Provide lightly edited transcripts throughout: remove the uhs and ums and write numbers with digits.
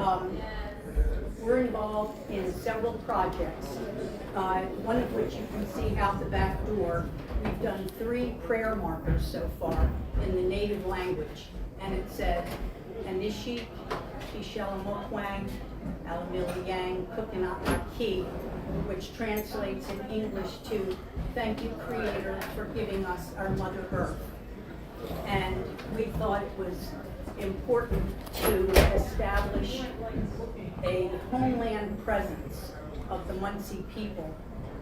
Um, we're involved in several projects, one of which you can see out the back door. We've done 3 prayer markers so far in the native language, and it says, Anishi, Shishalamokwane, Alamili Yang, Kukinaki, which translates in English to, thank you, Creator, for giving us our Mother Earth. And we thought it was important to establish a homeland presence of the Munsee people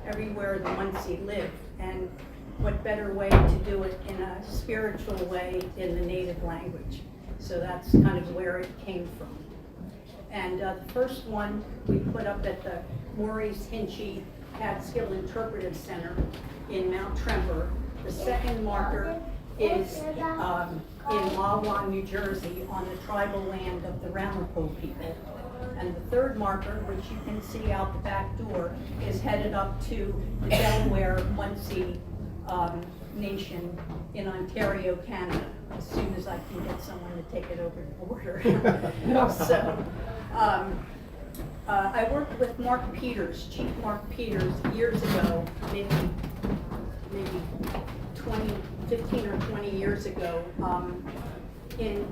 everywhere the Munsee lived, and what better way to do it in a spiritual way in the native language. So that's kind of where it came from. And the first one we put up at the Maurice Hinchy Catskill Interpretive Center in Mount Tremper. The second marker is in Wawa, New Jersey, on the tribal land of the Ramapough people. And the third marker, which you can see out the back door, is headed up to the Delaware Munsee Nation in Ontario, Canada, as soon as I can get someone to take it over the border. So, I worked with Mark Peters, Chief Mark Peters, years ago, maybe 15 or 20 years ago, in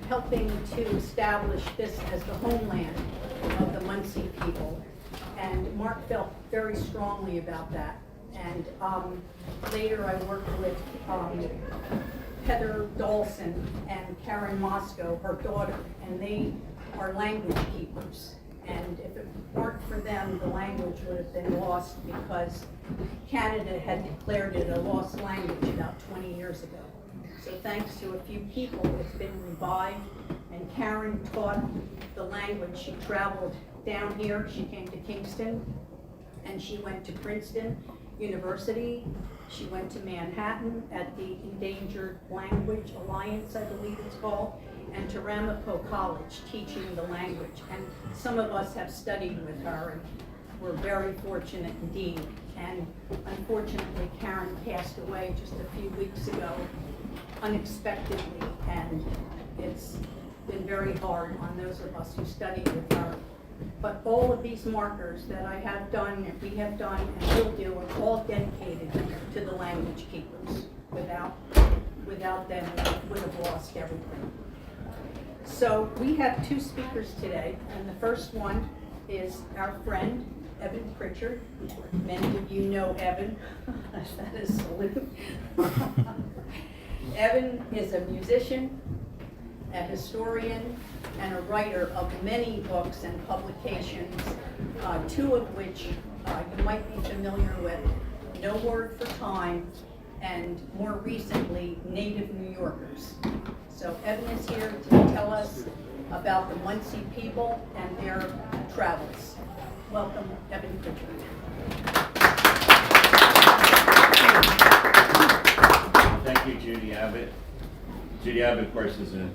helping to establish this as the homeland of the Munsee people. And Mark felt very strongly about that. And later I worked with Heather Dawson and Karen Moscow, her daughter, and they are language keepers. And if it weren't for them, the language would have been lost because Canada had declared it a lost language about 20 years ago. So thanks to a few people, it's been revived, and Karen taught the language. She traveled down here, she came to Kingston, and she went to Princeton University. She went to Manhattan at the Endangered Language Alliance, I believe it's called, and to Ramapough College, teaching the language. And some of us have studied with her, and we're very fortunate indeed. And unfortunately, Karen passed away just a few weeks ago, unexpectedly, and it's been very hard on those of us who studied with her. But all of these markers that I have done, and we have done, and will do, are all dedicated to the language keepers. Without them, we would have lost everything. So we have 2 speakers today, and the first one is our friend, Evan Pritchard. Many of you know Evan. That is a salute. Evan is a musician, a historian, and a writer of many books and publications, 2 of which you might be familiar with, No Word for Time, and more recently, Native New Yorkers. So Evan is here to tell us about the Munsee people and their travels. Welcome, Evan Pritchard. Thank you, Judy Abbott. Judy Abbott, of course, is a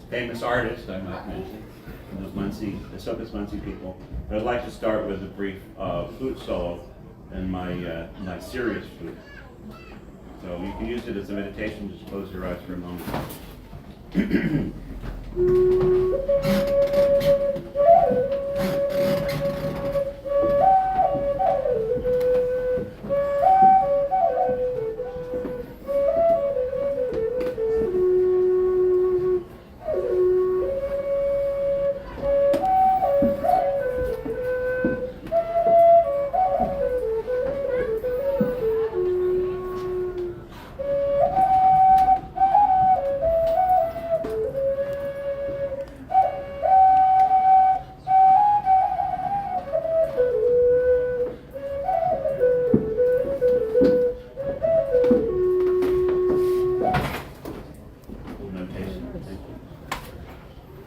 famous artist, I might mention, from those Munsee, the Sopus Munsee people. But I'd like to start with a brief flute solo and my serious flute. So you can use it as a meditation. Just close your eyes for a moment.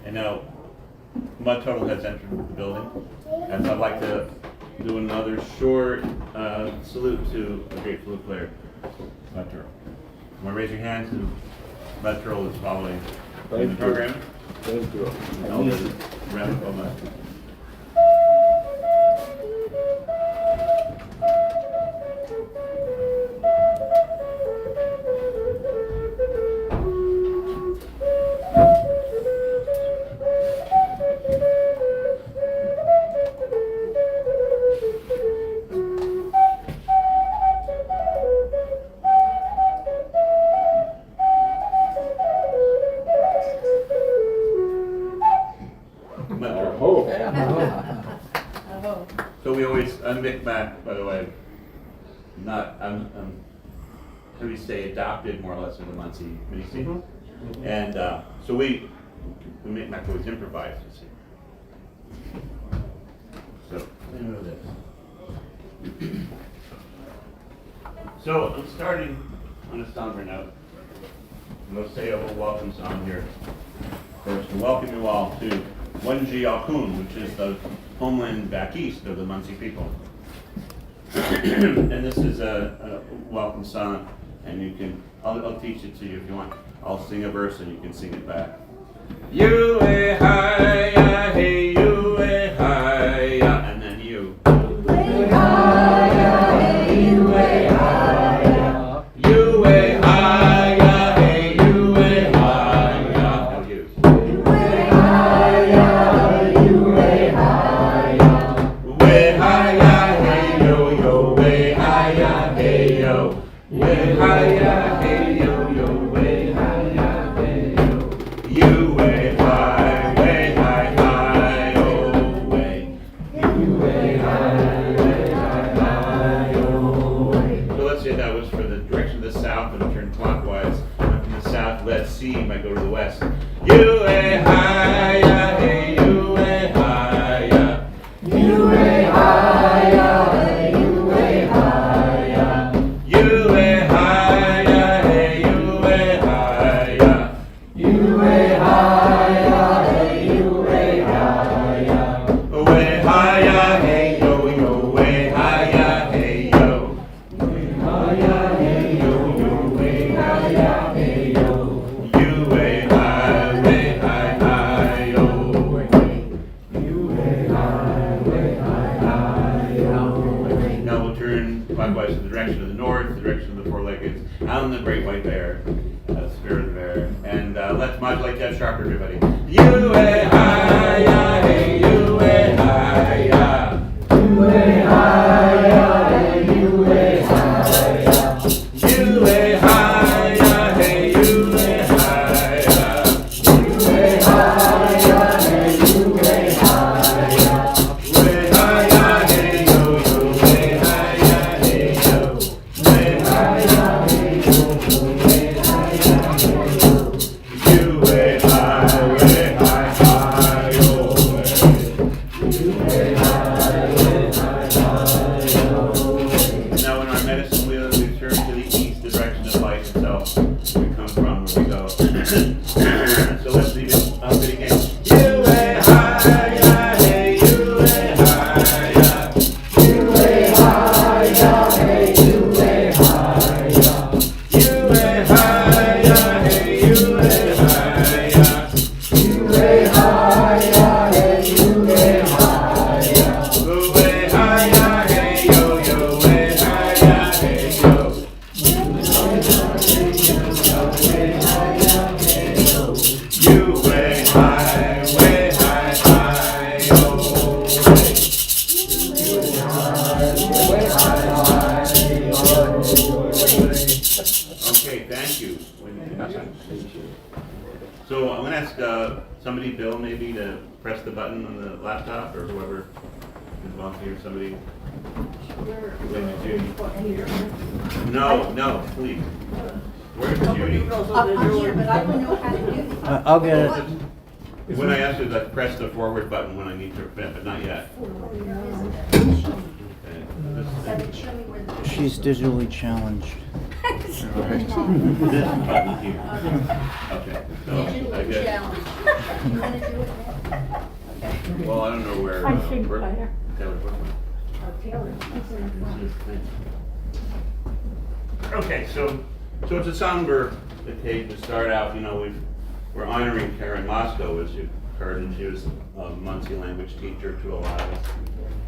And now, Mud Turtle has entered the building, and so I'd like to do another short salute to a great flute player, Mud Turtle. Want to raise your hands? Mud Turtle is following in the program. Thank you. Ramapough Mud. Oh. So we always, I'm Micmac, by the way, I'm how do we say, adopted more or less in the Muncie Mini-C. And so we Micmac always improvise, you see. So, let me move this. So I'm starting on a somber note. I'm going to say a little welcome song here. First, to welcome you all to Wenji Alkun, which is the homeland back east of the Muncie people. And this is a welcome song, and you can, I'll teach it to you if you want. I'll sing a verse and you can sing it back. You-eh-hi-ya, hey, you-eh-hi-ya, and then you. You-eh-hi-ya, hey, you-eh-hi-ya. You-eh-hi-ya, hey, you-eh-hi-ya. Now you. You-eh-hi-ya, you-eh-hi-ya. We-hi-ya, hey, yo, yo, we-hi-ya, hey, yo. We-hi-ya, hey, yo, yo, we-hi-ya, hey, yo. You way high, oh way. You way high, oh way. So let's say that was for the direction of the south, and turn clockwise. From the south, let's see, might go to the west. You way high, hey, you way high. You way high, you way high. You way high, hey, you way high. You way high, hey, you way high. Way high, hey, yo, yo, way high, hey, yo. Way high, hey, yo, yo, way high, hey, yo. You way high, yo. You way high, yo. Now we'll turn clockwise to the direction of the north, the direction of the four-legged, out on the great white bear. Spirit of the bear. And let's modulate that sharp, everybody. You way high, hey, you way high. You way high, hey, you way high. You way high, hey, you way high. You way high, hey, you way high. Way high, hey, yo, yo, way high, hey, yo. Way high, hey, yo, yo, way high. You way high, oh way. You way high, oh way. Now in our medicine wheel, we turn to the east, the direction of life itself. We come from where we go. So let's leave it up it again. You way high, hey, you way high. You way high, hey, you way high. You way high, hey, you way high. You way high, hey, you way high. Go way high, hey, yo, yo, way high, hey, yo. You way high, hey, yo, way high, hey, yo. You way high, oh. Okay, thank you. So I'm going to ask somebody, Bill, maybe, to press the button on the laptop, or whoever is volunteer, somebody. No, please. Where's Judy? I'm here, but I don't know how to do this. I'll get it. When I asked her to press the forward button when I need to print, but not yet. She's digitally challenged. This button here. Okay. So I Digitally guess. challenged. You want to do it now? Well, I don't know where. I think where- better. Taylor's working. Taylor. Okay, so it's a somber occasion to start out. You know, we're honoring Karen Moscow, as you heard, and she was a Muncie language teacher to a lot of us.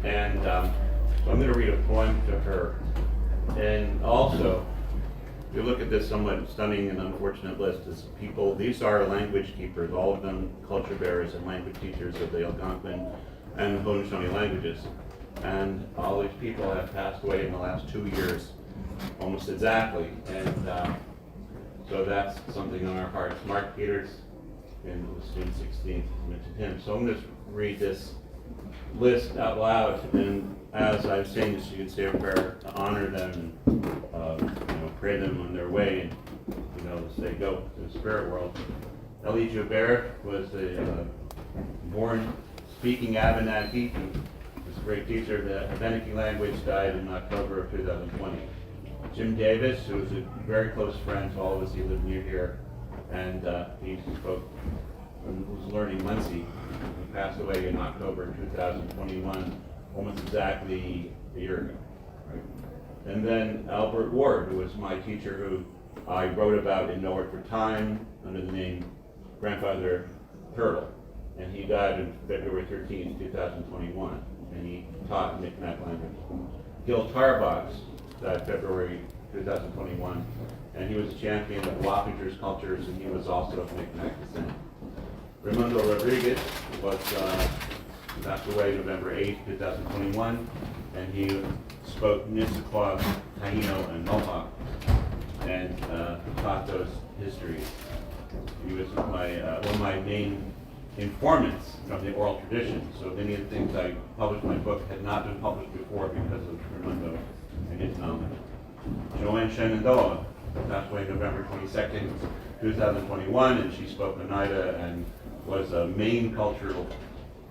And so I'm going to read a poem to her. And also, if you look at this somewhat stunning and unfortunate list of people, these are language keepers, all of them culture bearers and language teachers of the Algonquin and Haudenosaunee languages. And all these people have passed away in the last 2 years, almost exactly. And so that's something on our hearts. Mark Peters, in June 16th, mentioned him. So I'm going to read this list out loud, and as I'm saying this, you can say a prayer to honor them and pray them on their way, and as they go to the spirit world. Elie Joubert was a born speaking Abenaki, who was a great teacher of the Abenaki language, died in October of 2020. Jim Davis, who was a very close friend to all of us, he lived near here, and he spoke and was learning Muncie. He passed away in October 2021, almost exactly a year ago. Right? And then Albert Ward, who was my teacher, who I wrote about in No Word for Time under the name Grandfather Turtle. And he died on February 13, 2021, and he taught Micmac language. Gil Tarbox died February 2021, and he was a champion of Wappingers cultures, and he was also of Micmac descent. Raimundo Rodriguez passed away November 8, 2021, and he spoke Nisqually, Taino, and Mohawk, and taught those histories. He was one of my main informants from the oral tradition, so many of the things I published in my book had not been published before because of Raimundo and his knowledge. Joanne Shenandoah passed away November 22nd, 2021, and she spoke Oneida and was a main cultural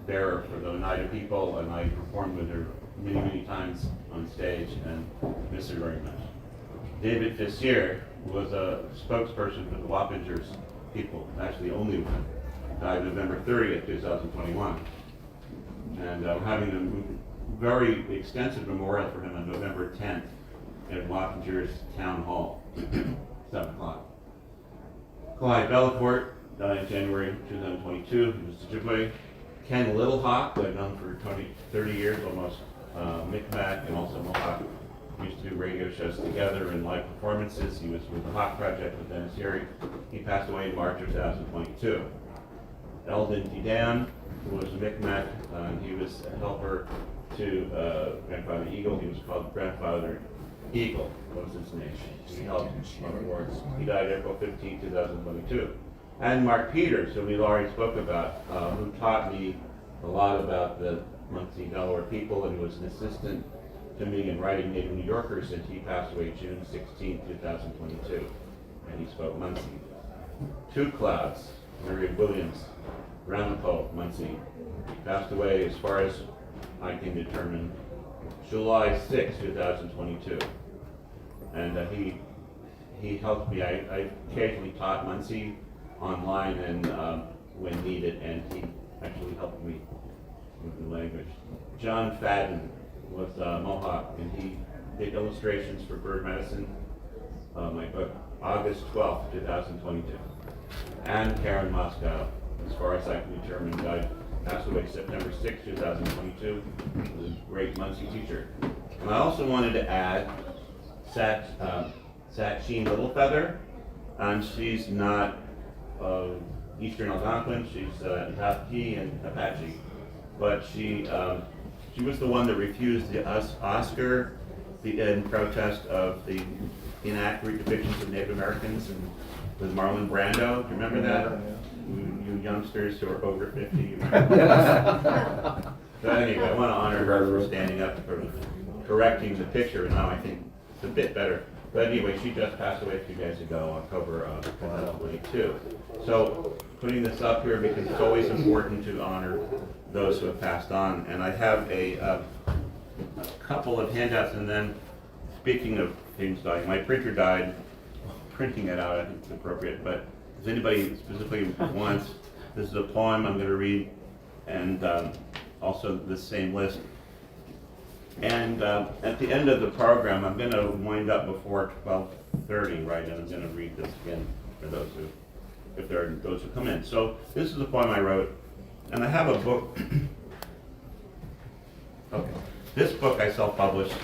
bearer for the Oneida people, and I performed with her many, many times on stage and miss her very much. David Fissier was a spokesperson for the Wappingers people, actually the only one. Died November 30th, 2021. And we're having a very extensive memorial for him on November 10th at Wappingers Town Hall, 7 o'clock. Clyde Bellacourt died in January 2022. He was Ojibwe. Ken Littlehawk, who I've known for 30 years almost, Micmac and also Mohawk. We used to do radio shows together and live performances. He was with the Hawk Project with Dennis Yeary. He passed away in March of 2022. Eldon Didan, who was a Micmac, he was a helper to Grandfather Eagle. He was called Grandfather Eagle, was his name. He helped on board. He died April 15, 2022. And Mark Peters, who we already spoke about, who taught me a lot about the Muncie Delaware people and was an assistant to me in writing Native New Yorkers, and he passed away June 16, 2022. And he spoke Muncie. Two Clouds, Miriam Williams, Ramapough, Muncie. He passed away, as far as I can determine, July 6, 2022. And he helped me. I occasionally taught Muncie online and when needed, and he actually helped me with the language. John Fadden was Mohawk, and he did illustrations for Bird Medicine, my book, August 12, 2022. And Karen Moscow, as far as I can determine, died, passed away September 6, 2022. Was a great Muncie teacher. And I also wanted to add Satchine Littlefeather, and she's not Eastern Algonquin, she's Napapi and Apache, but she was the one that refused the Oscar in protest of the inaccurate depictions of Native Americans and with Marlon Brando. Do you remember that? You youngsters who are over 50. You remember that? So anyway, I want to honor her for standing up for correcting the picture, and now I think it's a bit better. But anyway, she just passed away a few days ago, October 2022. So putting this up here because it's always important to honor those who have passed on. And I have a couple of handouts, and then speaking of things dying, my printer died. Printing it out, I think it's appropriate, but if anybody specifically wants, this is a poem I'm going to read, and also the same list. And at the end of the program, I'm going to wind up before 12:30, right? And I'm going to read this again for those who, if there are those who come in. So this is a poem I wrote, and I have a book. Okay, this book I self-published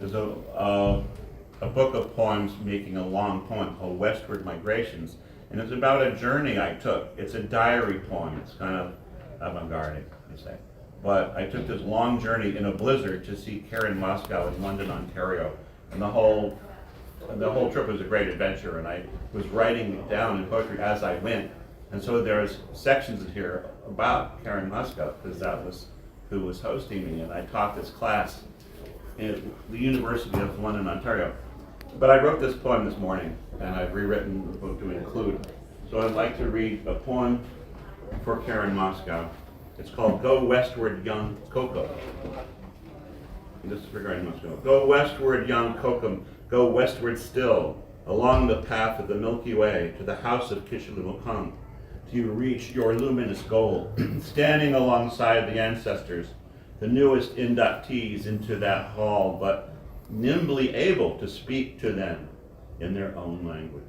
is a book of poems making a long poem called Westward Migrations, and it's about a journey I took. It's a diary poem. It's kind of avant-garde, I say. But I took this long journey in a blizzard to see Karen Moscow in London, Ontario, and the whole trip was a great adventure. And I was writing down in poetry as I went, and so there's sections in here about Karen Moscow because that was who was hosting me, and I taught this class at the University of London, Ontario. But I wrote this poem this morning, and I've rewritten the book to include. So I'd like to read a poem for Karen Moscow. It's called Go Westward, Young Kokum. This is regarding Moscow. Go westward, young Kokum, go westward still, along the path of the Milky Way, to the house of Kishalumukung, till you reach your luminous goal, standing alongside the ancestors, the newest inductees into that hall, but nimbly able to speak to them in their own language.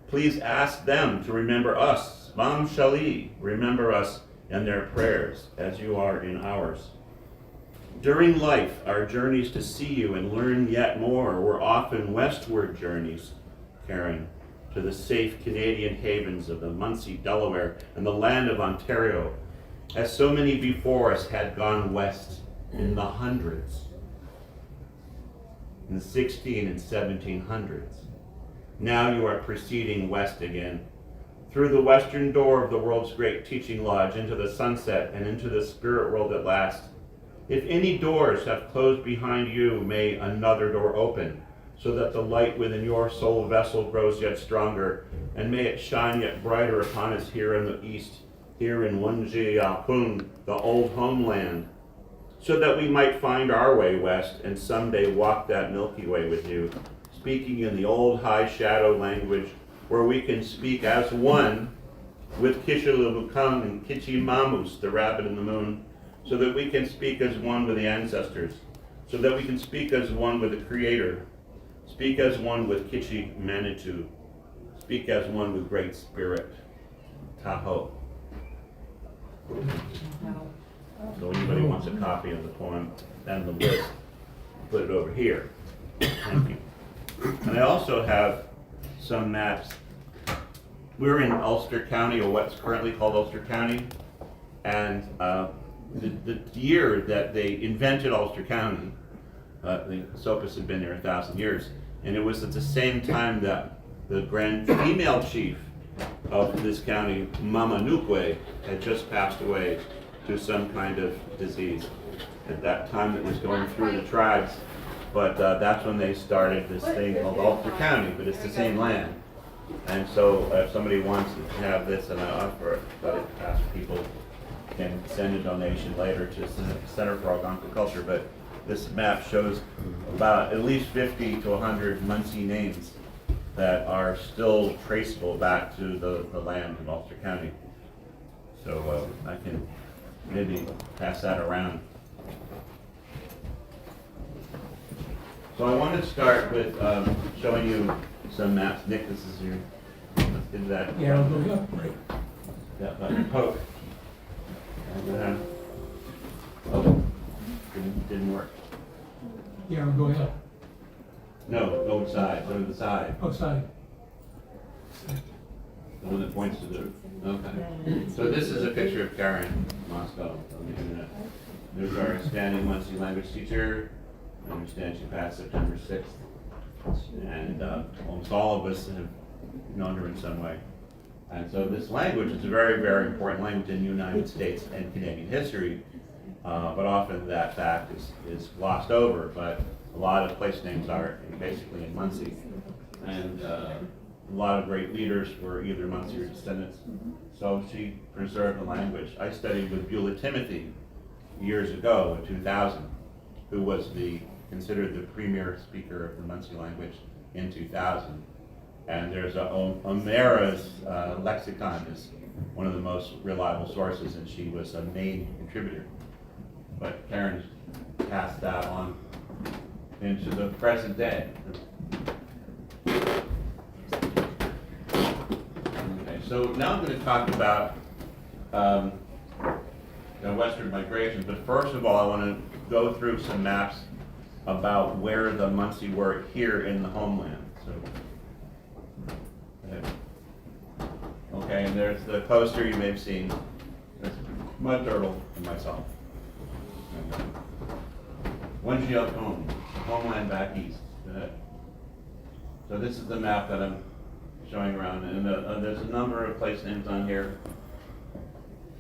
Please ask them to remember us, Mam Shali, remember us in their prayers, as you are in ours. During life, our journeys to see you and learn yet more were often westward journeys, Karen, to the safe Canadian havens of the Munsee, Delaware, and the land of Ontario, as so many before us had gone west in the hundreds, in the 16 and 1700s. Now you are proceeding west again, through the western door of the world's great teaching lodge, into the sunset and into the spirit world at last. If any doors have closed behind you, may another door open, so that the light within your soul vessel grows yet stronger, and may it shine yet brighter upon us here in the east, here in Wunjiapung, the old homeland, so that we might find our way west and someday walk that Milky Way with you, speaking in the old high shadow language, where we can speak as one with Kishalumukung and Kichimamus, the rabbit in the moon, so that we can speak as one with the ancestors, so that we can speak as one with the Creator, speak as one with Kichi Manitou, speak as one with Great Spirit, Tahoe. So anybody wants a copy of the poem and the list, put it over here. Thank you. And I also have some maps. We're in Ulster County, or what's currently called Ulster County, and the year that they invented Ulster County, the Sopus had been there 1,000 years, and it was at the same time that the grand female chief of this county, Mama Nukwe, had just passed away to some kind of disease. At that time it was going through the tribes, but that's when they started this thing called Ulster County, but it's the same land. And so if somebody wants to have this, and I offer it, but ask people can send a donation later to Center for Algonquin Culture, but this map shows about at least 50 to 100 Munsee names that are still traceable back to the land in Ulster County. So I can maybe pass that around. So I want to start with showing you some maps. Nick, this is your, let's do that. Yeah, I'll go up, right. Yeah, button poke. And oh, didn't work. Yeah, I'll go ahead. No, go inside, go to the side. Outside. The one that points to the, okay. So this is a picture of Karen Moscow on the internet. There's our standing Munsee language teacher. I understand she passed September 6th. And almost all of us have known her in some way. And so this language is a very, very important language in the United States and Canadian history, but often that fact is glossed over, but a lot of place names are basically in Munsee. And a lot of great leaders were either Munsee or descendants, so she preserved the language. I studied with Beulah Timothy years ago in 2000, who was considered the premier speaker of the Munsee language in 2000. And there's O'Mara's lexicon is one of the most reliable sources, and she was a main contributor. But Karen passed that on into the present day. Okay, so now I'm going to talk about the Western migrations, but first of all I want to go through some maps about where the Munsee were here in the homeland. So, okay, and there's the poster you may have seen. There's Mud Turtle and myself. Wunjiapung, homeland back east. So this is the map that I'm showing around, and there's a number of place names on here.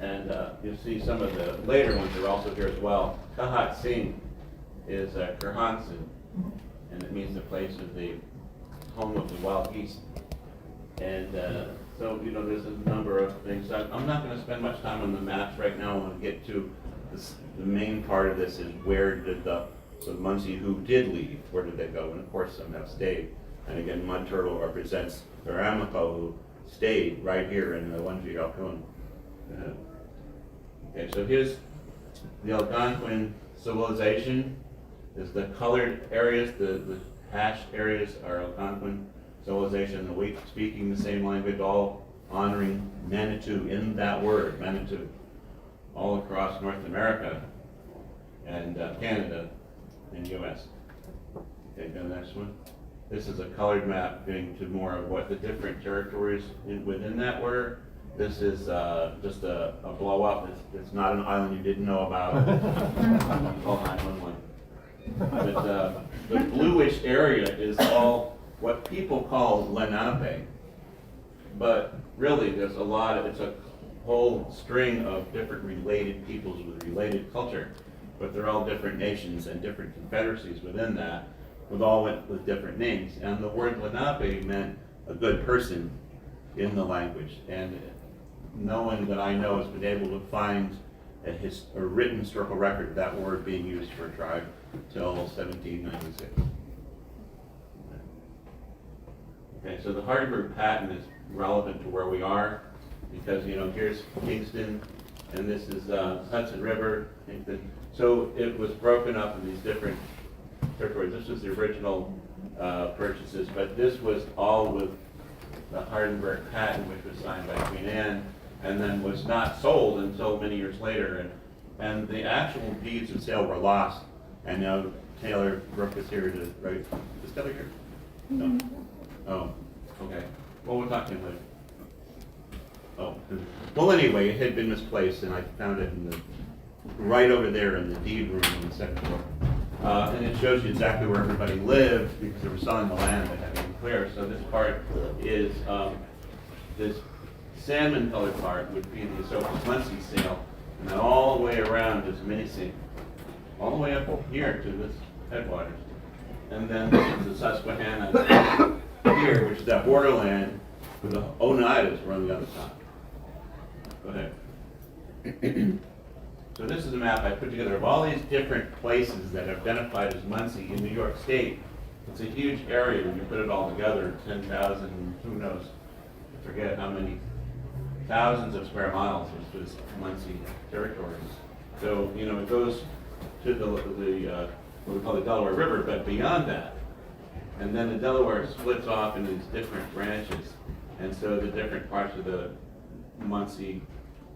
And you'll see some of the later ones are also here as well. Kahat Singh is Kurhansen, and it means the place of the home of the wild geese. And so, you know, there's a number of things. I'm not going to spend much time on the maps right now. I want to get to this, the main part of this is where did the Munsee who did leave, where did they go? And of course some have stayed. And again, Mud Turtle represents the Ramapough who stayed right here in the Wenji Alcoon. Okay, so here's the Algonquin civilization. Is the colored areas, the hashed areas are Algonquin civilization, the weak speaking the same language, all honoring Manitou in that word, Manitou, all across North America and Canada and US. Okay, go to the next one. This is a colored map getting to more of what the different territories within that were. This is just a blow up. It's not an island you didn't know about. Call 911. But the bluish area is all what people call Lunaape. But really, there's a lot of, it's a whole string of different related peoples with related culture. But they're all different nations and different confederacies within that, with different names. And the word Lunaape meant a good person in the language. And no one that I know has been able to find a written historical record of that word being used for a tribe till 1796. Okay, so the Hardenberg patent is relevant to where we are because, you know, here's Kingston, and this is Hudson River, Kingston. So it was broken up in these different territories. This was the original purchases, but this was all with the Hardenberg patent, which was signed by Queen Anne, and then was not sold until many years later. And the actual deeds of sale were lost. And now Taylor Brooke is here to write. Is Taylor here? No. Oh, okay. Well, we'll talk to him later. Oh, well, anyway, it had been misplaced, and I found it in right over there in the deed room on the second floor. And it shows you exactly where everybody lived because they were selling the land that had been clear. So this part is this salmon colored part would be the Esopus Munsee sale, and then all the way around is Minisink, all the way up here to this headwaters. And then this is the Susquehanna here, which is that borderland with the Oneidas were on the other side. Go ahead. So this is a map I put together of all these different places that are identified as Munsee in New York State. It's a huge area when you put it all together, 10,000, who knows, I forget how many thousands of square miles was Munsee territory. So, you know, it goes to the what we call the Delaware River, but beyond that. And then the Delaware splits off into these different branches. And so the different parts of the Munsee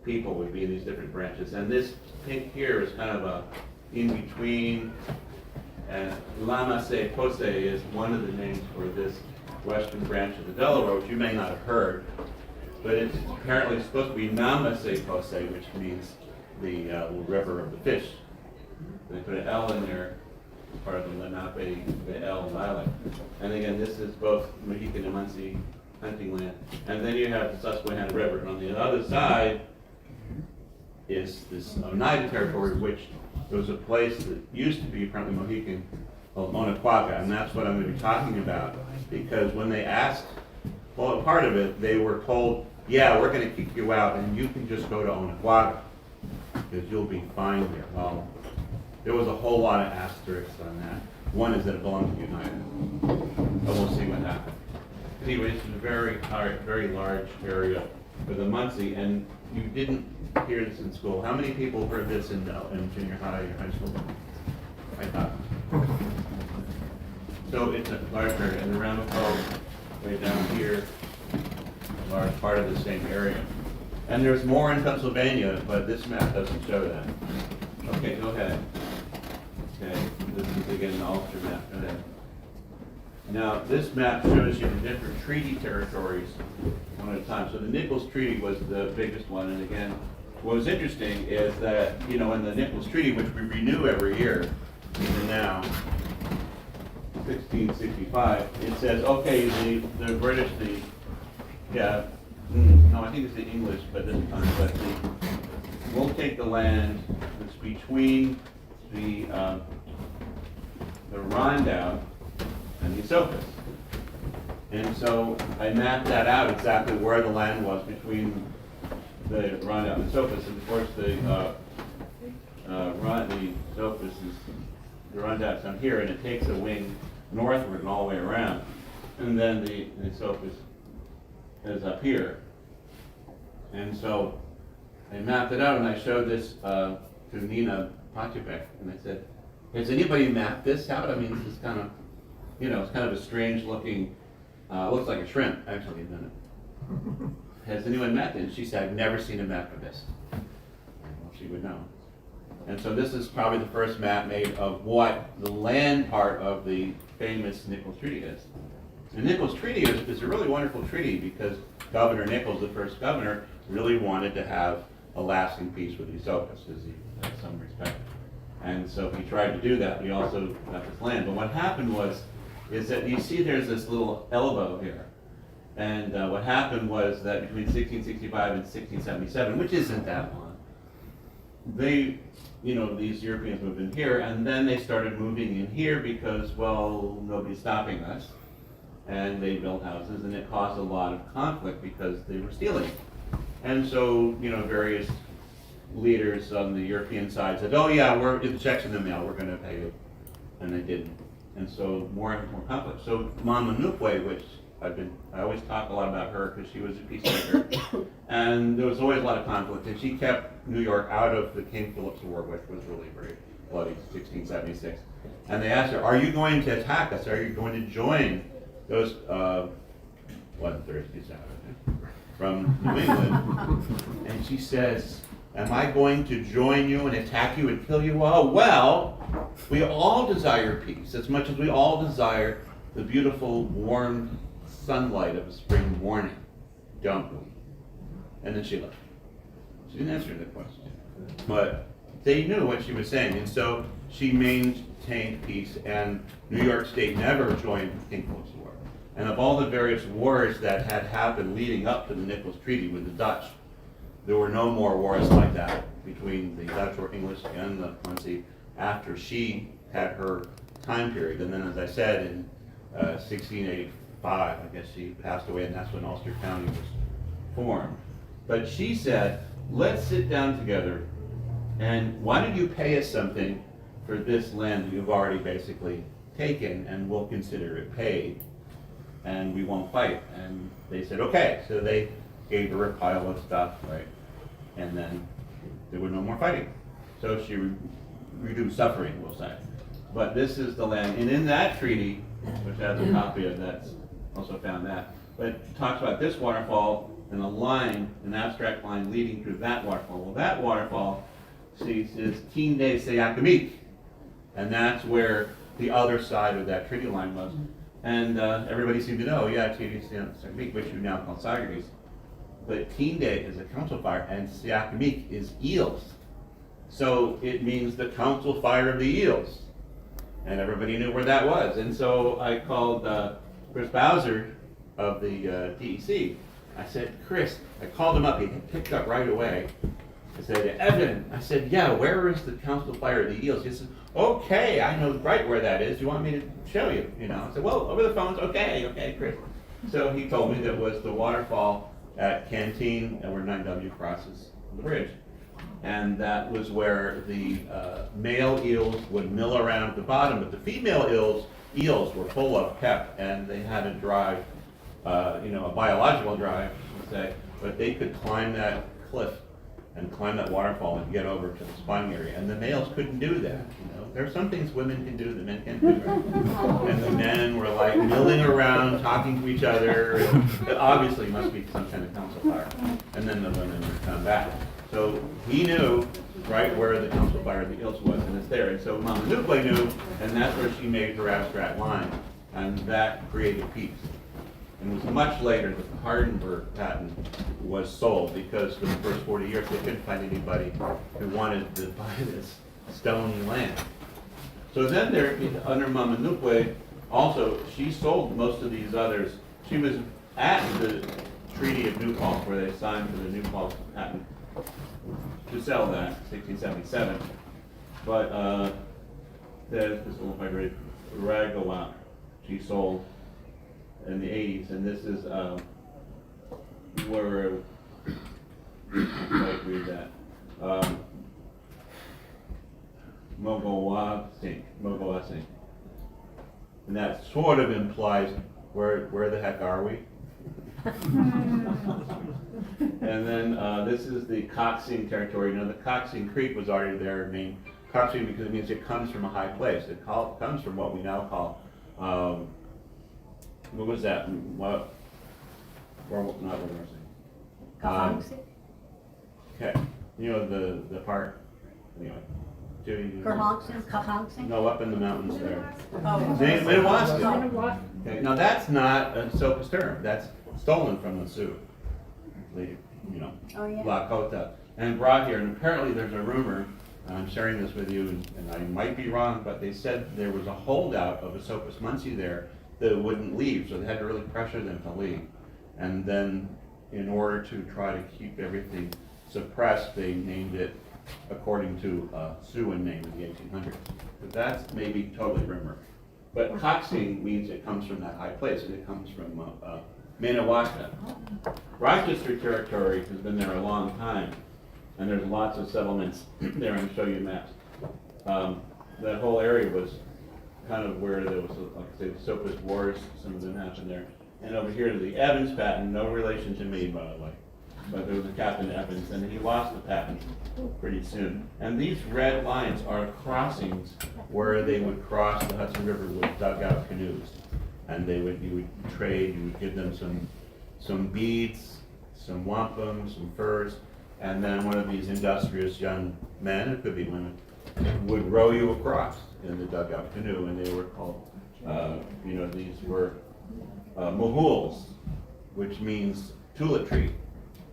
people would be in these different branches. And this pink here is kind of a in-between, and Ramapough is one of the names for this western branch of the Delaware, which you may not have heard, but it's apparently supposed to be Ramapough, which means the river of the fish. They put an L in there, part of the Lunaape, the L dialect. And again, this is both Mohican and Munsee hunting land. And then you have the Susquehanna River, and on the other side is this Oneida territory, which was a place that used to be apparently Mohican, called Onaquaga, and that's what I'm going to be talking about. Because when they asked, well, a part of it, they were told, yeah, we're going to kick you out, and you can just go to Onaquaga, because you'll be fine there. Well, there was a whole lot of asterisks on that. One is that it belonged to United, but we'll see what happens. Anyway, this is a very large area for the Munsee, and you didn't hear this in school. How many people heard this in junior high or high school? I thought. So it's a large area, and the Ramapough way down here, a large part of the same area. And there's more in Pennsylvania, but this map doesn't show that. Okay, go ahead. Okay, this is again the Ulster map. Go ahead. Now, this map shows you the different treaty territories one at a time. So the Nichols Treaty was the biggest one, and again, what was interesting is that, you know, in the Nichols Treaty, which we renew every year, even now, 1665, it says, okay, the British, No, I think it's the English, but this time, we'll take the land that's between the Rondout and the Esopus. And so I mapped that out exactly where the land was between the Rondout and the Esopus. And of course, the Esopus is, the Rondout's down here, and it takes a wing northward and all the way around. And then the Esopus is up here. And so I mapped it out, and I showed this to Nina Pachibek, and I said, has anybody mapped this out? I mean, this is kind of, it's kind of a strange looking, looks like a shrimp, actually, doesn't it? Has anyone mapped it? And she said, I've never seen a map of this. Well, she would know. And so this is probably the first map made of what the land part of the famous Nichols Treaty is. And Nichols Treaty is a really wonderful treaty because Governor Nichols, the first governor, really wanted to have a lasting peace with the Esopus, as he had some respect. And so he tried to do that, but he also got this land. But what happened is that you see there's this little elbow here. And what happened was that between 1665 and 1677, which isn't that long, these Europeans moved in here, and then they started moving in here because, well, nobody's stopping us. And they built houses, and it caused a lot of conflict because they were stealing. And so, various leaders on the European side said, oh yeah, the check's in the mail, we're gonna pay you. And they didn't. And so more and more conflict. So Mama Nupwe, which I always talk a lot about her because she was a peacemaker. And there was always a lot of conflict, and she kept New York out of the King Philip's War, which was really very bloody, 1676. And they asked her, are you going to attack us? Are you going to join those, Thursdays out from New England? And she says, am I going to join you and attack you and kill you all? Well, we all desire peace as much as we all desire the beautiful, warm sunlight of a spring morning, don't we? And then she left. She didn't answer the question. But they knew what she was saying, and so she maintained peace, and New York State never joined King Philip's War. And of all the various wars that had happened leading up to the Nichols Treaty with the Dutch, there were no more wars like that between the Dutch or English and the Munsee after she had her time period. And then, as I said, in 1685, I guess she passed away, and that's when Ulster County was formed. But she said, let's sit down together, and why don't you pay us something for this land that you've already basically taken, and we'll consider it paid, and we won't fight. And they said, okay. So they gave her a pile of stuff, right? And then there was no more fighting. So she reduced suffering, we'll say. But this is the land, and in that treaty, which has a copy of that, also found that, but it talks about this waterfall and a line, an abstract line leading through that waterfall. Well, that waterfall, see, says Tinde Seyakamik, and that's where the other side of that treaty line was. And everybody seemed to know, yeah, Tinde Seyakamik, which you now call Sagres. But Tinde is a council fire, and Seyakamik is eels. So it means the council fire of the eels. And everybody knew where that was. And so I called Chris Bowser of the DEC. I said, Chris, I called him up, he picked up right away. I said, Evan, I said, yeah, where is the council fire of the eels? He said, okay, I know right where that is. You want me to show you? I said, well, over the phones, okay, Chris. So he told me that was the waterfall at Canteen, and where 9W crosses the bridge. And that was where the male eels would mill around at the bottom, but the female eels were full of pep, and they had a drive, a biological drive, let's say, but they could climb that cliff and climb that waterfall and get over to the spawning area. And the males couldn't do that. There are some things women can do that men can't do. Right? And the men were like milling around, talking to each other. It obviously must be some kind of council fire. And then the women would come back. So he knew right where the council fire of the eels was, and it's there. And so Mama Nupwe knew, and that's where she made her abstract line. And that created peace. And it was much later that the Hardenberg patent was sold, because for the first 40 years they couldn't find anybody who wanted to buy this stony land. So then there, under Mama Nupwe, also, she sold most of these others. She was at the Treaty of New Paltz, where they signed for the New Paltz patent to sell that, 1677. But there's this little migrated Ramapough she sold in the 80s, and this is where I read that. Mogawasing. And that sort of implies where the heck are we? And then this is the Coxing territory. Now the Coxing Creek was already there, named Coxing because it means it comes from a high place. It comes from what we now call, what was that? What? Or not what we're saying. Kahongsi? Okay, you know the park. Anyway, Kahongsi? no, up in the mountains there. Oh. Minnewaska. Okay, now that's not a Sopas term. That's stolen from the Sioux, Oh, yeah. Lakota, and brought here. And apparently, there's a rumor. I'm sharing this with you, and I might be wrong, but they said there was a holdout of a Sopas Muncie there that wouldn't leave, so they had to really pressure them to leave. And then, in order to try to keep everything suppressed, they named it according to a Siouan name in the 1800s. But that's maybe totally rumor. But Coxing means it comes from that high place, and it comes from Minnewaska. Rochester territory has been there a long time, and there's lots of settlements there. I'm going to show you maps. That whole area was kind of where there was, like I say, the Sopas Wars, some of them happened there. And over here to the Evans patent, no relation to me, by the way. But there was a Captain Evans, and he lost the patent pretty soon. And these red lines are crossings where they would cross the Hudson River with dugout canoes. And you would trade, you would give them some beads, some wampum, some furs, and then one of these industrious young men, it could be women, would row you across in the dugout canoe, and they were called, these were mahouls, which means tulip tree.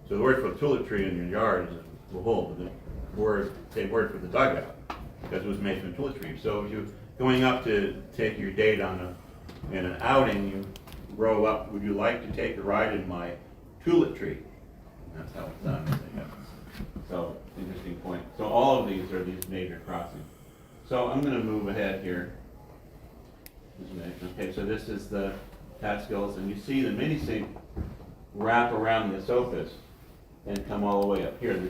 So the word for tulip tree in your yard is a mahoul, but the same word for the dugout, because it was made from tulip tree. So if you're going up to take your date in an outing, you row up, would you like to take a ride in my tulip tree? And that's how it's done. So, interesting point. So all of these are these major crossings. So I'm going to move ahead here. Okay, so this is the Catskills, and you see the Minisink wrap around the Esopus and come all the way up here. The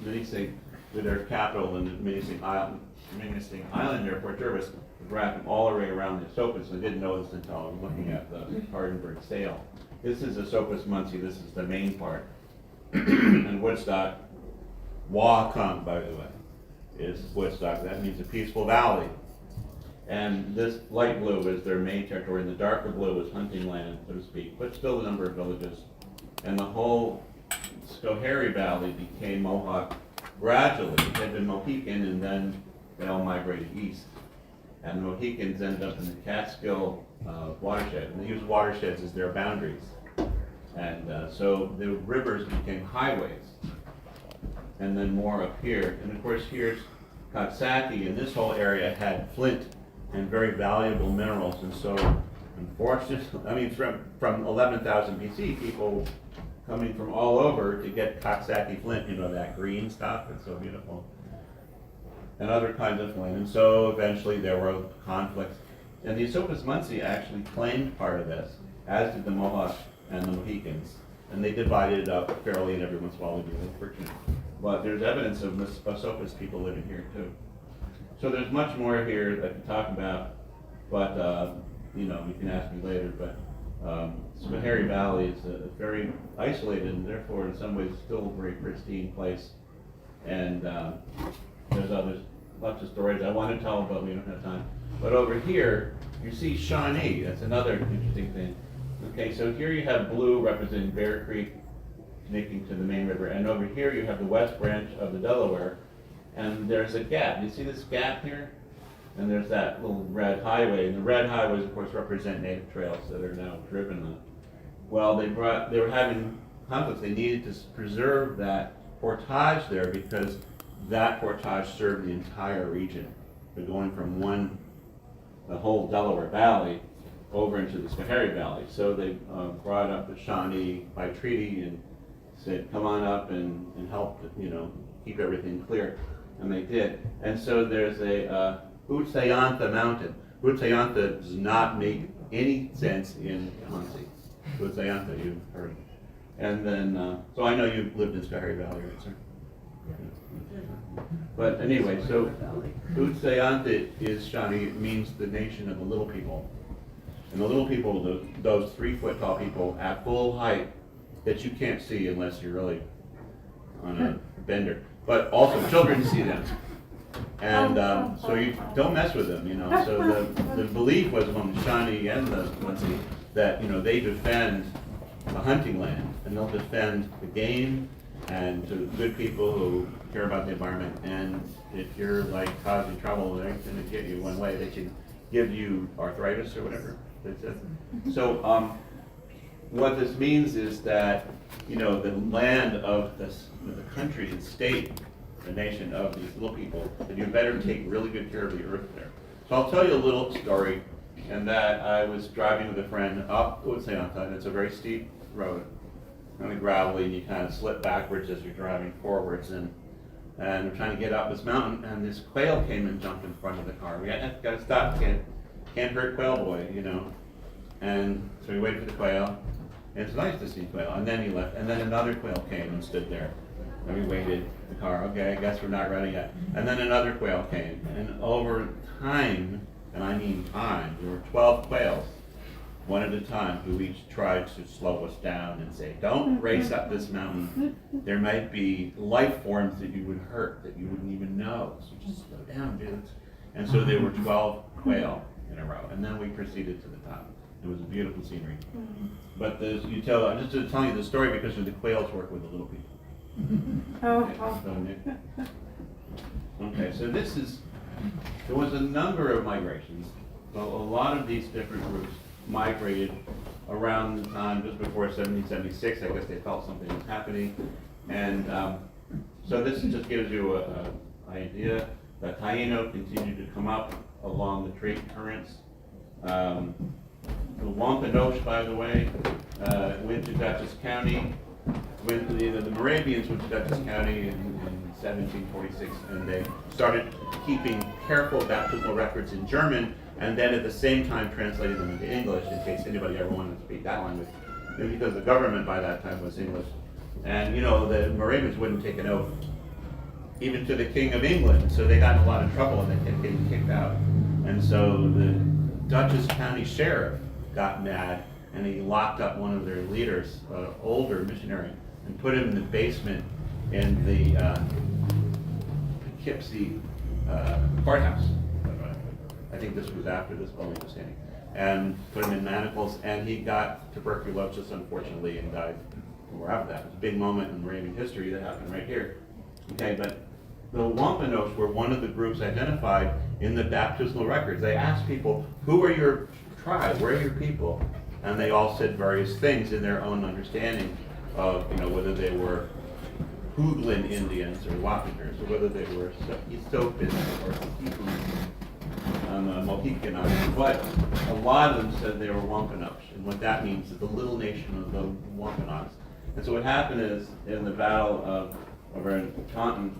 Minisink, with their capital in the Minisink Island near Port Jervis, is wrapping all the way around the Esopus. I didn't know this until I was looking at the Hardenberg sail. This is Esopus Muncie. This is the main part. And Woodstock, Wahkung, by the way, is Woodstock. That means a peaceful valley. And this light blue is their main territory, and the darker blue is hunting land, so to speak, but still a number of villages. And the whole Schoharie Valley became Mohawk gradually. It had been Mohican, and then they all migrated east. And the Mohicans ended up in the Catskill watershed, and they used watersheds as their boundaries. And so the rivers became highways, and then more up here. And of course, here's Coxsackie, and this whole area had flint and very valuable minerals. And so, unfortunately, from 11,000 BC, people coming from all over to get Coxsackie flint, that green stuff, it's so beautiful, and other kinds of flint. And so eventually there were conflicts. And the Esopus Muncie actually claimed part of this, as did the Mohawk and the Mohicans. And they divided it up fairly, and every once in a while they'd be a little friction. But there's evidence of Esopus people living here too. So there's much more here that I can talk about, but you can ask me later. But Schoharie Valley is a very isolated and therefore in some ways still a very pristine place. And there's lots of stories I want to tell, but we don't have time. But over here, you see Shawnee. That's another interesting thing. Okay, so here you have blue representing Bear Creek, connecting to the main river, and over here you have the west branch of the Delaware, and there's a gap. You see this gap here? And there's that little red highway, and the red highways, of course, represent native trails that are now driven on. Well, they were having conflicts. They needed to preserve that portage there because that portage served the entire region. But going from the whole Delaware Valley over into the Schoharie Valley. So they brought up the Shawnee by treaty and said, come on up and help, keep everything clear. And they did. And so there's a Utsayantha mountain. Utsayantha does not make any sense in Muncie. Utsayantha, you've heard. And then, so I know you've lived in Schoharie Valley, right, sir? But anyway, so Utsayantha is Shawnee, it means the nation of the little people. And the little people, those 3-foot tall people at full height that you can't see unless you're really on a bender. But also children see them. And so you don't mess with them, So the belief was among the Shawnee and the Muncie that, they defend the hunting land and they'll defend the game and to good people who care about the environment. And if you're like causing trouble, they're going to get you one way. They can give you arthritis or whatever. So what this means is that, the land of the country and state, the nation of these little people, that you better take really good care of the earth there. So I'll tell you a little story, and that I was driving with a friend up Utsayantha, and it's a very steep road, kind of gravelly, and you kind of slip backwards as you're driving forwards, and we're trying to get up this mountain, and this quail came and jumped in front of the car. We got to stop, can't hurt quail boy, And so we waited for the quail, and it's nice to see quail, and then he left, and then another quail came and stood there. And we waited the car, okay, I guess we're not ready yet. And then another quail came, and over time, and I mean time, there were 12 quails, one at a time, who each tried to slow us down and say, don't race up this mountain. There might be life forms that you would hurt, that you wouldn't even know, so just slow down, dudes. And so there were 12 quail in a row, and then we proceeded to the top. It was a beautiful scenery. But I'm just telling you the story because the quails work with the little people. Okay, so there was a number of migrations. So a lot of these different groups migrated around the time just before 1776. I guess they felt something was happening. And so this just gives you an idea. The Taino continued to come up along the trade currents. The Wampanoag, by the way, went to Dutchess County. The Moravians went to Dutchess County in 1746, and they started keeping careful baptismal records in German, and then at the same time translating them into English in case anybody ever wanted to speak that language, because the government by that time was English. And the Moravians wouldn't take an oath, even to the King of England, so they got in a lot of trouble and they kept getting kicked out. And so the Dutchess County sheriff got mad, and he locked up one of their leaders, an older missionary, and put him in the basement in the Poughkeepsie courthouse. I think this was after this building was standing. And put him in manacles, and he got tuberculosis, unfortunately, and died after that. It was a big moment in Moravian history that happened right here. Okay, but the Wampanoags were one of the groups identified in the baptismal records. They asked people, who are your tribe? Where are your people? And they all said various things in their own understanding of, whether they were Hoogland Indians or Wapagers, or whether they were Ethiopians or Mohicans. But a lot of them said they were Wampanoags, and what that means is the little nation of the Wampanoags. And so what happened is, in the Battle of Taunton,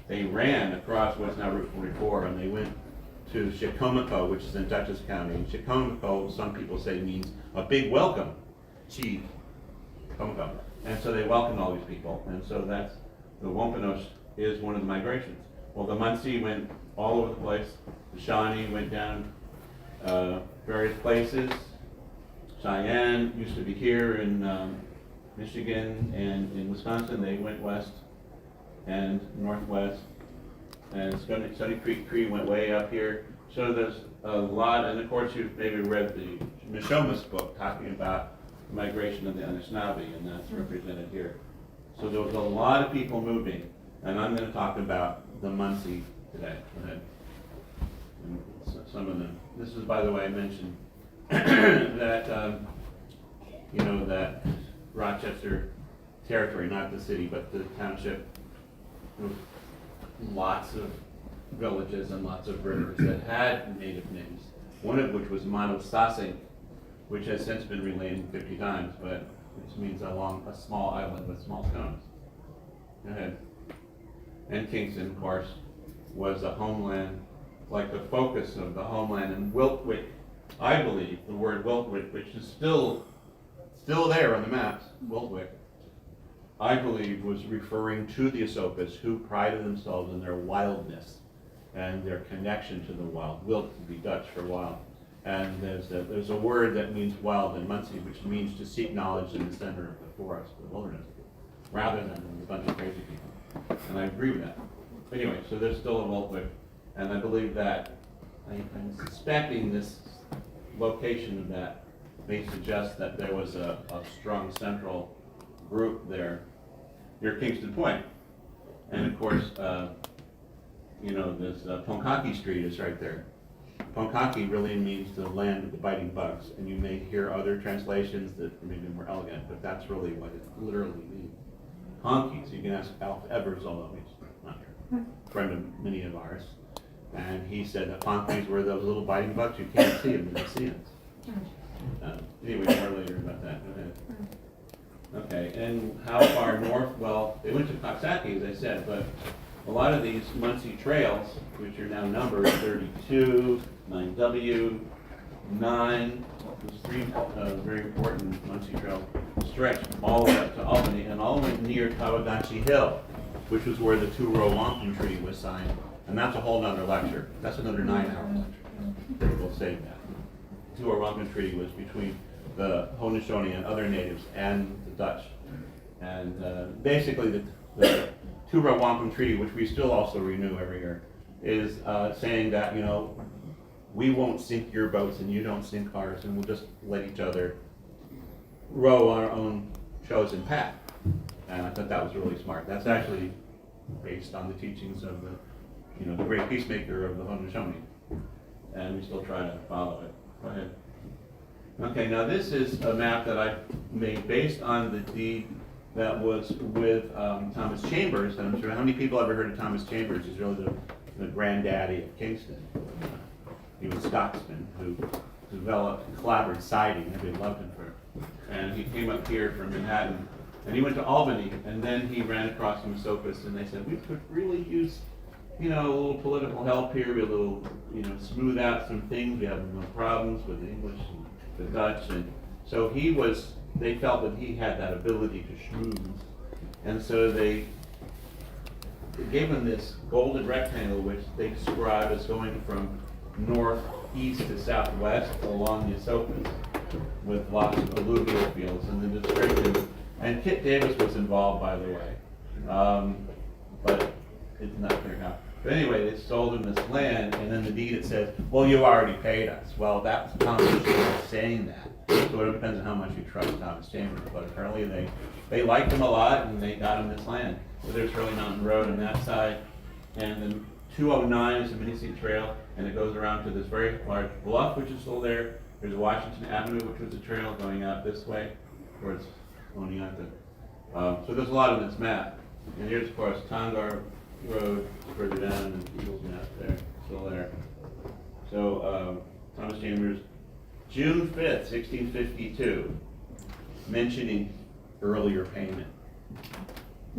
they ran across what's now Route 44, and they went to Chicomico, which is in Dutchess County. And Chicomico, some people say, means a big welcome. Chicomico. And so they welcomed all these people. And so that's, the Wampanoag is one of the migrations. Well, the Muncie went all over the place. The Shawnee went down various places. Cheyenne used to be here in Michigan and in Wisconsin. They went west and northwest. And Stony Creek Cree went way up here. So there's a lot, and of course you've maybe read the Mishomis book talking about the migration of the Anishinaabe, and that's represented here. So there was a lot of people moving, and I'm going to talk about the Muncie today. Go ahead. And some of them. This is, by the way, I mentioned that that Rochester territory, not the city, but the township, lots of villages and lots of rivers that had native names, one of which was Monosasing, which has since been renamed 50 times, but which means a small island with small stones. Go ahead. And Kingston, of course, was the homeland, like the focus of the homeland. And Wiltwyck, I believe, the word Wiltwyck, which is still there on the maps, Wiltwyck, I believe was referring to the Esopus, who prided themselves in their wildness and their connection to the wild. Wilt would be Dutch for wild. And there's a word that means wild in Muncie, which means to seek knowledge in the center of the forest, the wilderness, rather than a bunch of crazy people. And I agree with that. But anyway, so there's still a Wiltwyck, and I believe that, I'm suspecting this location of that may suggest that there was a strong central group there near Kingston Point. And of course, this Ponkaki Street is right there. Ponkaki really means the land of the biting bugs, and you may hear other translations that may be more elegant, but that's really what it literally means. Honkies, you can ask Alf Eversole, he's not here, friend of many of ours, and he said that honkies were those little biting bugs, you can't see them in the seams. Anyway, more later about that. Go ahead. Okay, and how far north? Well, they went to Coxsackie, as I said, but a lot of these Muncie trails, which are now numbered 32, 9W, 9, those three very important Muncie trails, stretch all the way up to Albany and all the way near Tawaganchi Hill, which was where the two-row wampum tree was signed. And that's a whole nother lecture. That's another 9-hour lecture. We'll save that. The two-row wampum tree was between the Haudenosaunee and other natives and the Dutch. And basically the two-row wampum treaty, which we still also renew every year, is saying that, we won't sink your boats and you don't sink ours, and we'll just let each other row on our own chosen path. And I thought that was really smart. That's actually based on the teachings of the great peacemaker of the Haudenosaunee. And we still try to follow it. Go ahead. Okay, now this is a map that I made based on the deed that was with Thomas Chambers. And I'm sure how many people ever heard of Thomas Chambers? He's really the granddaddy of Kingston. He was a Scotsman who developed clapboard siding. Everybody loved him for it. And he came up here from Manhattan, and he went to Albany, and then he ran across some Esopus, and they said, we could really use, a little political help here, a little, smooth out some things. We have no problems with the English and the Dutch, and so they felt that he had that ability to schmooze, and so they gave him this golden rectangle, which they describe as going from northeast to southwest along the Esopus, with lots of alluvial fields, and the description, and Kit Davis was involved, by the way, but it's not clear how. But anyway, they sold him this land, and then the deed it says, well, you already paid us. Well, that's Thomas Chambers saying that. So it depends on how much you trust Thomas Chambers, but apparently they liked him a lot, and they got him this land. So there's Hurley Mountain Road on that side, and then 209 is the Minnesota Trail, and it goes around to this very large bluff, which is still there. There's Washington Avenue, which was a trail going out this way towards Oneonta. So there's a lot on this map. And here's, of course, Tongar Road further down, and Eagles Nest there, still there. So Thomas Chambers, June 5th, 1652, mentioning earlier payment.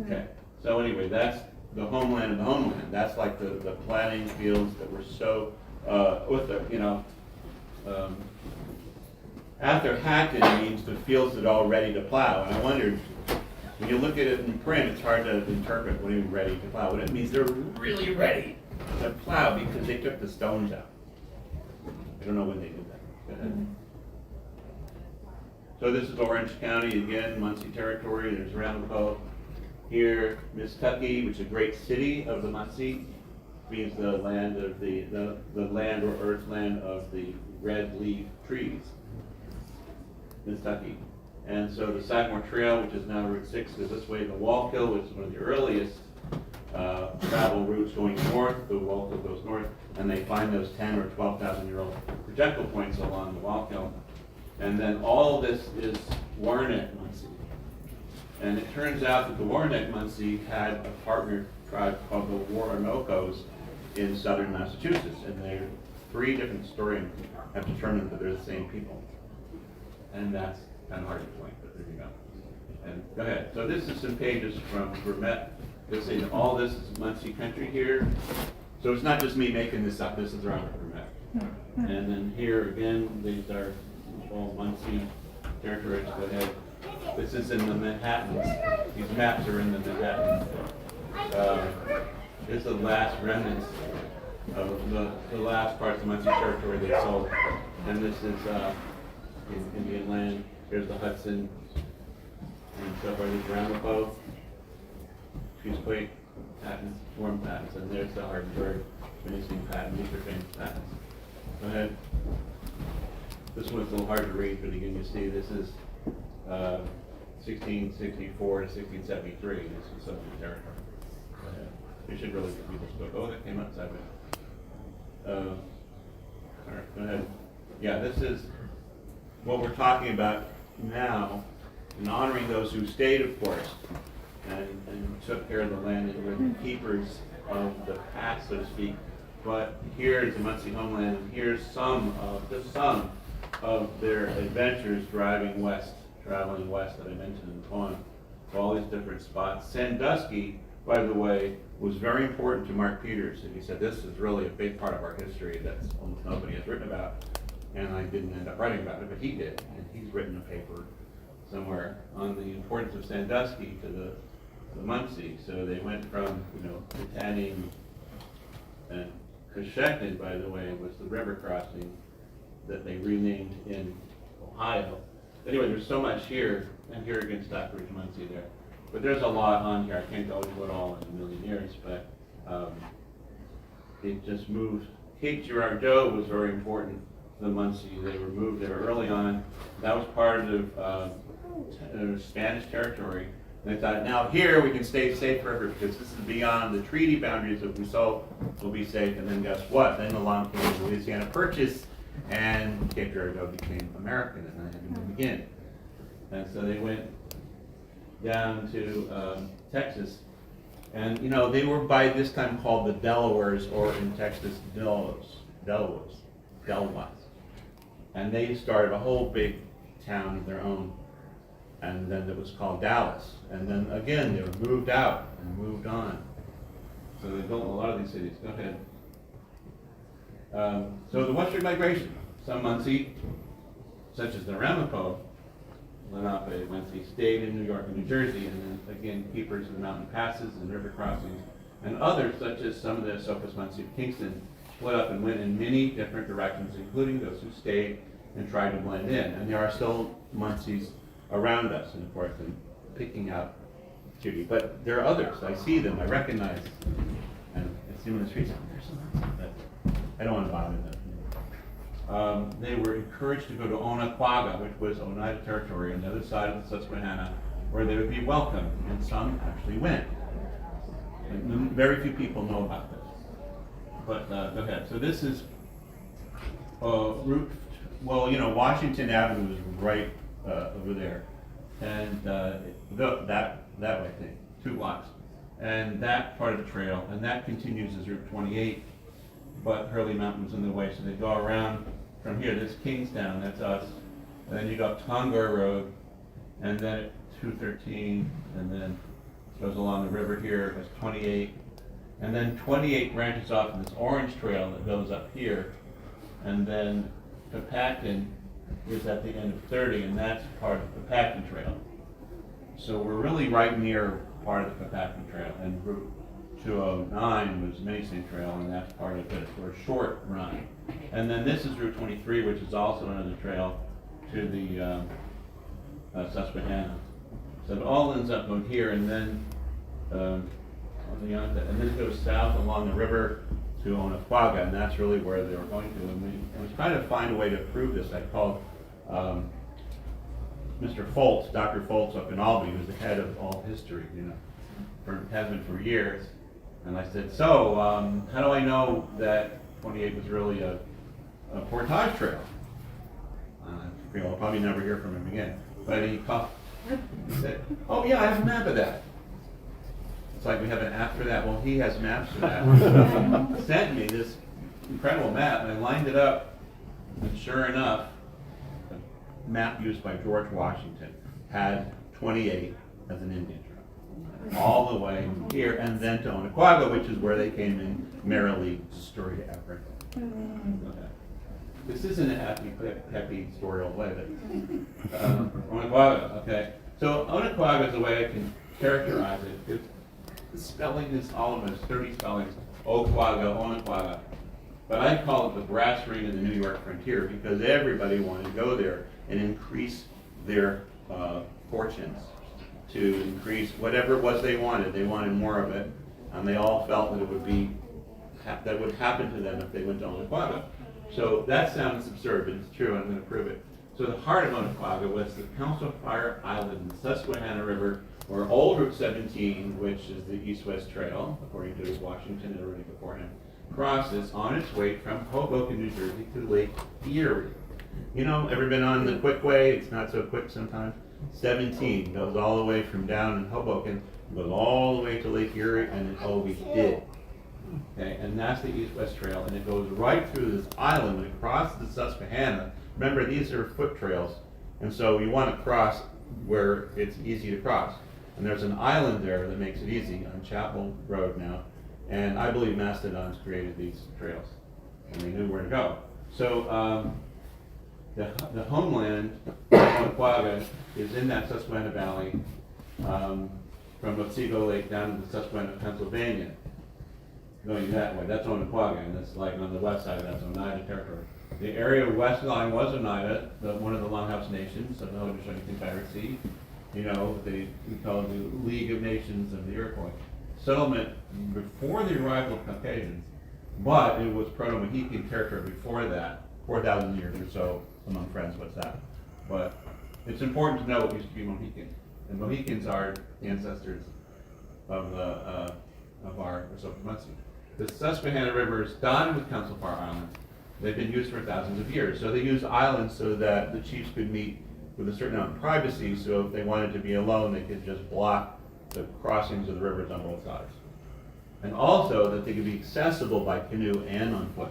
Okay, so anyway, that's the homeland of the homeland. That's like the planting fields that were so, with the, after Hackton means the fields that are all ready to plow. And I wondered, when you look at it in print, it's hard to interpret what do you mean ready to plow. But it means they're really ready to plow because they took the stones out. I don't know when they did that. Go ahead. So this is Orange County again, Muncie Territory. There's Ramapough. Here, Miskukee, which is a great city of the Muncie, means the land of the land or earth land of the red leaf trees. Miskukee. And so the Sagamore Trail, which is now Route 6, is this way. The Wallkill, which is one of the earliest travel routes going north. The Wallkill goes north, and they find those 10 or 12,000-year-old projectile points along the Wallkill. And then all this is Warnock Muncie. And it turns out that the Warnock Muncie had a partner tribe called the Waranokos in southern Massachusetts, and they're 3 different historians have determined that they're the same people. and that's kind of hard to point, but there you go. And go ahead. So this is some pages from Vermette. They say that all this is Muncie country here. So it's not just me making this up. This is Robert Vermette. And then here again, these are all Muncie territories. Go ahead. This is in the Manhattan. These maps are in the Manhattan. This is the last remnants of the last parts of Muncie territory they sold. And this is in Indian land. Here's the Hudson. And so far, there's Ramapough, Cheesequake patents, Warm patents, and there's the Hardenberg finishing patent. These are famous patents. Go ahead. This one's a little hard to read, but again, you see this is 1664 to 1673. This is Southern territory. Go ahead. You should really read this book. Oh, that came out sideways. All right, go ahead. Yeah, this is what we're talking about now, and honoring those who stayed, of course, and took care of the land and were the keepers of the past, so to speak. But here's the Muncie homeland, and here's just some of their adventures traveling west that I mentioned in the poem, to all these different spots. Sandusky, by the way, was very important to Mark Peters, and he said this is really a big part of our history that almost nobody has written about, and I didn't end up writing about it, but he did, and he's written a paper somewhere on the importance of Sandusky to the Muncie. So they went from, Kittanning, and Coshecton, by the way, was the river crossing that they renamed in Ohio. Anyway, there's so much here, and here again, Stockbridge, Muncie there. But there's a lot on here. I can't go into it all in a million years, but it just moved. Cape Girardeau was very important to the Muncie. They were moved there early on. That was part of Spanish territory. And they thought, now here we can stay safe forever because this is beyond the treaty boundaries of Rousseau will be safe. And then guess what? Then along came the Louisiana Purchase, and Cape Girardeau became American, and they had to move again. And so they went down to Texas, and they were by this time called the Delawares, or in Texas, Delwas. And they started a whole big town of their own, and then it was called Dallas. And then again, they were moved out and moved on. So they built a lot of these cities. Go ahead. So the Western Migration, some Muncie, such as the Ramapough, Lunaape, Muncie, stayed in New York and New Jersey, and then again, keepers of the mountain passes and river crossings, and others, such as some of the Esopus Muncie of Kingston, split up and went in many different directions, including those who stayed and tried to blend in. And there are still Muncies around us, and of course, I'm picking out Judy, but there are others. I see them, I recognize, and I see them in the streets. There's some Muncie, but I don't want to bother them. They were encouraged to go to Onondaga, which was Oneida Territory on the other side of the Susquehanna, where they would be welcomed, and some actually went. And very few people know about this. But go ahead. So this is route. Well, Washington Avenue is right over there, and that way, I think, 2 blocks, and that part of the trail, and that continues as Route 28. But Hurley Mountain was in the way, so they go around from here. This Kingstown, that's us, and then you go up Tongar Road, and then 213, and then goes along the river here as 28, and then 28 branches off in this orange trail that goes up here, and then Papacton is at the end of 30, and that's part of the Papacton Trail. So we're really right near part of the Papacton Trail, and Route 209 was Minisink Trail, and that's part of it for a short run. And then this is Route 23, which is also another trail to the Susquehanna. So it all ends up on here, and then and then it goes south along the river to Onondaga, and that's really where they were going to. And I was trying to find a way to prove this. I called Mr. Foltz, Dr. Foltz up in Albany, who's the head of all history, has been for years. And I said, so how do I know that 28 was really a portage trail? I'll probably never hear from him again. But he said, oh yeah, I have a map of that. It's like we have an app for that. Well, he has maps for that. He sent me this incredible map, and I lined it up, and sure enough, map used by George Washington had 28 as an Indian tribe, all the way here, and then to Onaquaga, which is where they came in merrily to destroy everything. Okay. This isn't a happy story all the way, but Onaquaga, okay. So Onaquaga is the way I can characterize it. The spelling is all of it, 30 spellings, Oquaga, Onaquaga. But I call it the brass ring of the New York frontier because everybody wanted to go there and increase their fortunes, to increase whatever it was they wanted. They wanted more of it, and they all felt that it would be that would happen to them if they went to Onaquaga. So that sounds absurd, but it's true. I'm going to prove it. So the heart of Onaquaga was the Council Fire Island in the Susquehanna River, where Old Route 17, which is the East-West Trail, according to Washington and everybody before him, crosses on its way from Hoboken, New Jersey to Lake Erie. You know, ever been on the quick way? It's not so quick sometimes. 17 goes all the way from down in Hoboken, goes all the way to Lake Erie, and it always did. Okay, and that's the East-West Trail, and it goes right through this island when it crosses the Susquehanna. Remember, these are foot trails, and so you want to cross where it's easy to cross. And there's an island there that makes it easy on Chapel Road now. And I believe mastodons created these trails, and they knew where to go. So the homeland of Onaquaga is in that Susquehanna Valley, from Otsego Lake down to the Susquehanna, Pennsylvania, going that way. That's Onaquaga, and that's like on the west side of that's Oneida territory. The area west line was Oneida, one of the Longhouse Nations of the Haudenosaunee Confederacy. You know, we call it the League of Nations of the Iroquois. Settlement before the arrival of Caucasians, but it was Proto-Mohican territory before that, 4,000 years or so among friends, what's that? But it's important to know what used to be Mohican. And Mohicans are ancestors of our Sokomunsi. The Susquehanna River is dotted with Council Fire Islands. They've been used for thousands of years. So they used islands so that the chiefs could meet with a certain amount of privacy, so if they wanted to be alone, they could just block the crossings of the rivers on both sides. And also that they could be accessible by canoe and on foot.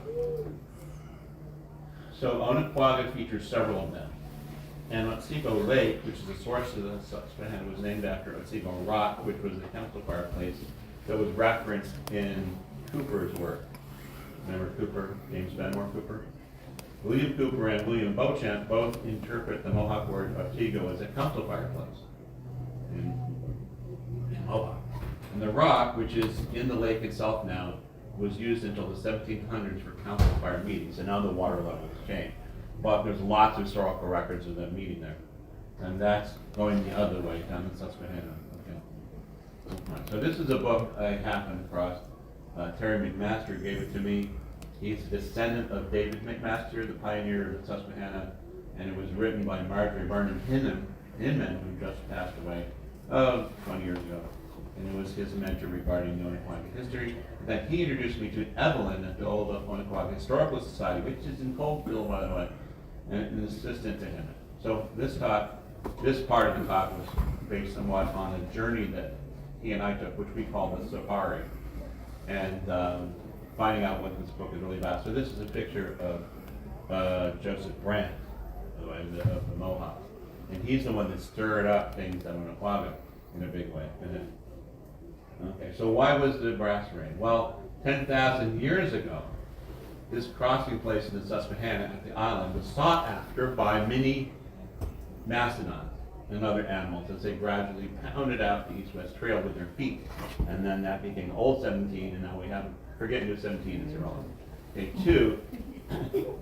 So Onaquaga features several of them. And Otsego Lake, which is the source of the Susquehanna, was named after Otsego Rock, which was the council fire place that was referenced in Cooper's work. Remember Cooper, James Fenimore Cooper? William Cooper and William Beauchamp both interpret the Mohawk word Otsego as a council fire place in Mohawk. And the rock, which is in the lake itself now, was used until the 1700s for council fire meetings, and now the water level has changed. But there's lots of historical records of them meeting there. And that's going the other way, down the Susquehanna. Okay. So this is a book I happened across. Terry McMaster gave it to me. He's a descendant of David McMaster, the pioneer of the Susquehanna, and it was written by Marjorie Barnum Hinman, who just passed away 20 years ago. And it was his mentor regarding the Onaquaga history. That he introduced me to Evelyn at the old Onaquaga Historical Society, which is in Coldfield, by the way, and an assistant to him. So this part of the talk was based somewhat on a journey that he and I took, which we call the safari, and finding out what this book is really about. So this is a picture of Joseph Brand, by the way, of the Mohawks. And he's the one that stirred up things at Onaquaga in a big way. Okay, so why was the brass ring? Well, 10,000 years ago, this crossing place in the Susquehanna at the island was sought after by many mastodons and other animals as they gradually pounded out the east-west trail with their feet. And then that became Old 17, and now we have, forget New 17 is irrelevant. Okay,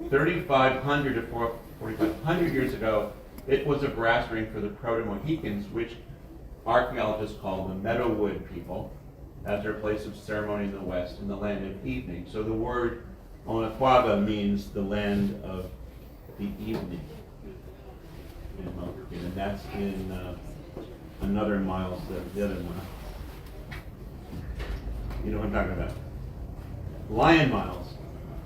3,500 to 4,500 years ago, it was a brass ring for the Proto-Mohicans, which archaeologists call the Meadowwood people, as their place of ceremony in the west and the land of evening. So the word Onaquaga means the land of the evening in Mohican, and that's in another mile, the other mile. You know what I'm talking about. Lion miles,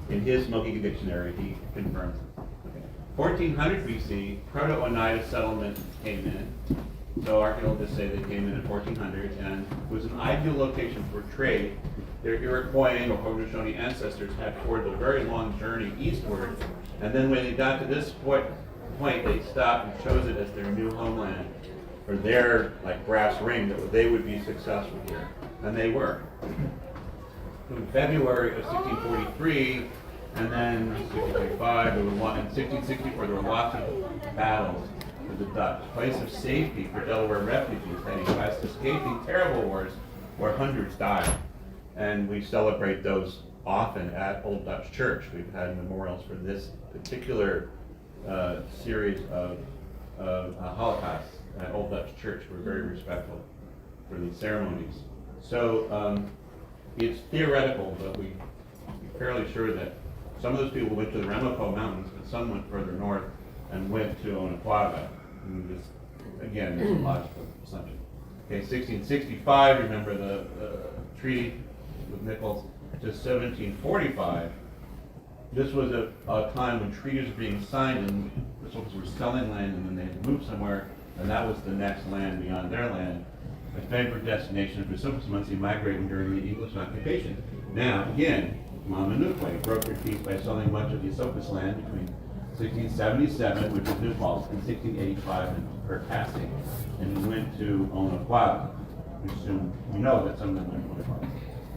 in his Mohican dictionary, he confirms it. Okay. 1400 BC, Proto-Oneida settlement came in. So archaeologists say they came in at 1400 and it was an ideal location for trade. Their Iroquois or Haudenosaunee ancestors had forged a very long journey eastward, and then when they got to this point point, they stopped and chose it as their new homeland for their like brass ring that they would be successful here, and they were. In February of 1643, and then 1645, there were in 1664 there were lots of battles with the Dutch, place of safety for Delaware refugees heading west, escaping terrible wars where hundreds died. And we celebrate those often at Old Dutch Church. We've had memorials for this particular series of Holocausts at Old Dutch Church. We're very respectful for these ceremonies. So it's theoretical, but we're fairly sure that some of those people went to the Ramapough Mountains, but some went further north and went to Onaquaga. And this, again, is a logical assumption. Okay, 1665, remember the treaty with Nichols, to 1745. This was a time when treaties were being signed and the soldiers were selling land and then they had moved somewhere, and that was the next land beyond their land, a favorite destination for Munsee migrating during the English occupation. Now, again, Ramapough brokered peace by selling much of the Esopus land between 1677, which was New Falls, and 1685 in Persen, and he went to Onaquaga. We know that some of them went to Onaquaga.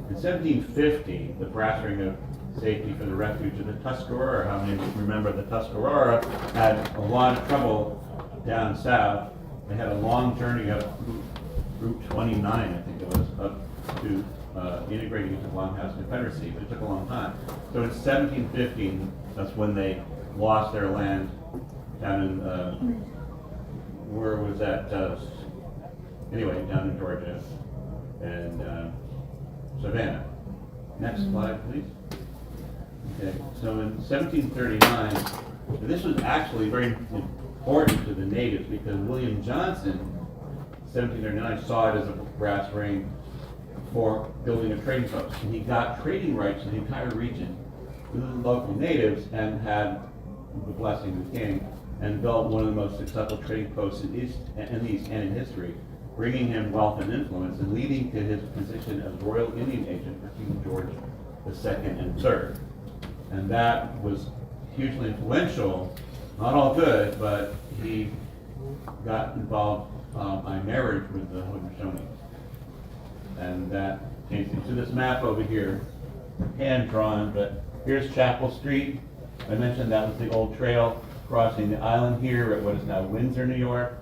In 1750, the brass ring of safety for the refuge of the Tuscarora. How many of you remember the Tuscarora had a lot of trouble down south? They had a long journey up Route 29, I think it was, up to integrating into the Longhouse Confederacy, but it took a long time. So in 1715, that's when they lost their land down in, where was that? Anyway, down in Georgia and Savannah. Next slide, please. Okay, so in 1739, this was actually very important to the natives because William Johnson, 1739, saw it as a brass ring for building a trading post. And he got trading rights to the entire region to the local natives and had the blessing of the king and built one of the most successful trading posts in the East and in history, bringing him wealth and influence and leading to his position as Royal Indian Agent for King George II and III. And that was hugely influential, not all good, but he got involved by marriage with the Haudenosaunee. And that changed things. So this map over here, hand drawn, but here's Chapel Street. I mentioned that was the old trail crossing the island here at what is now Windsor, New York.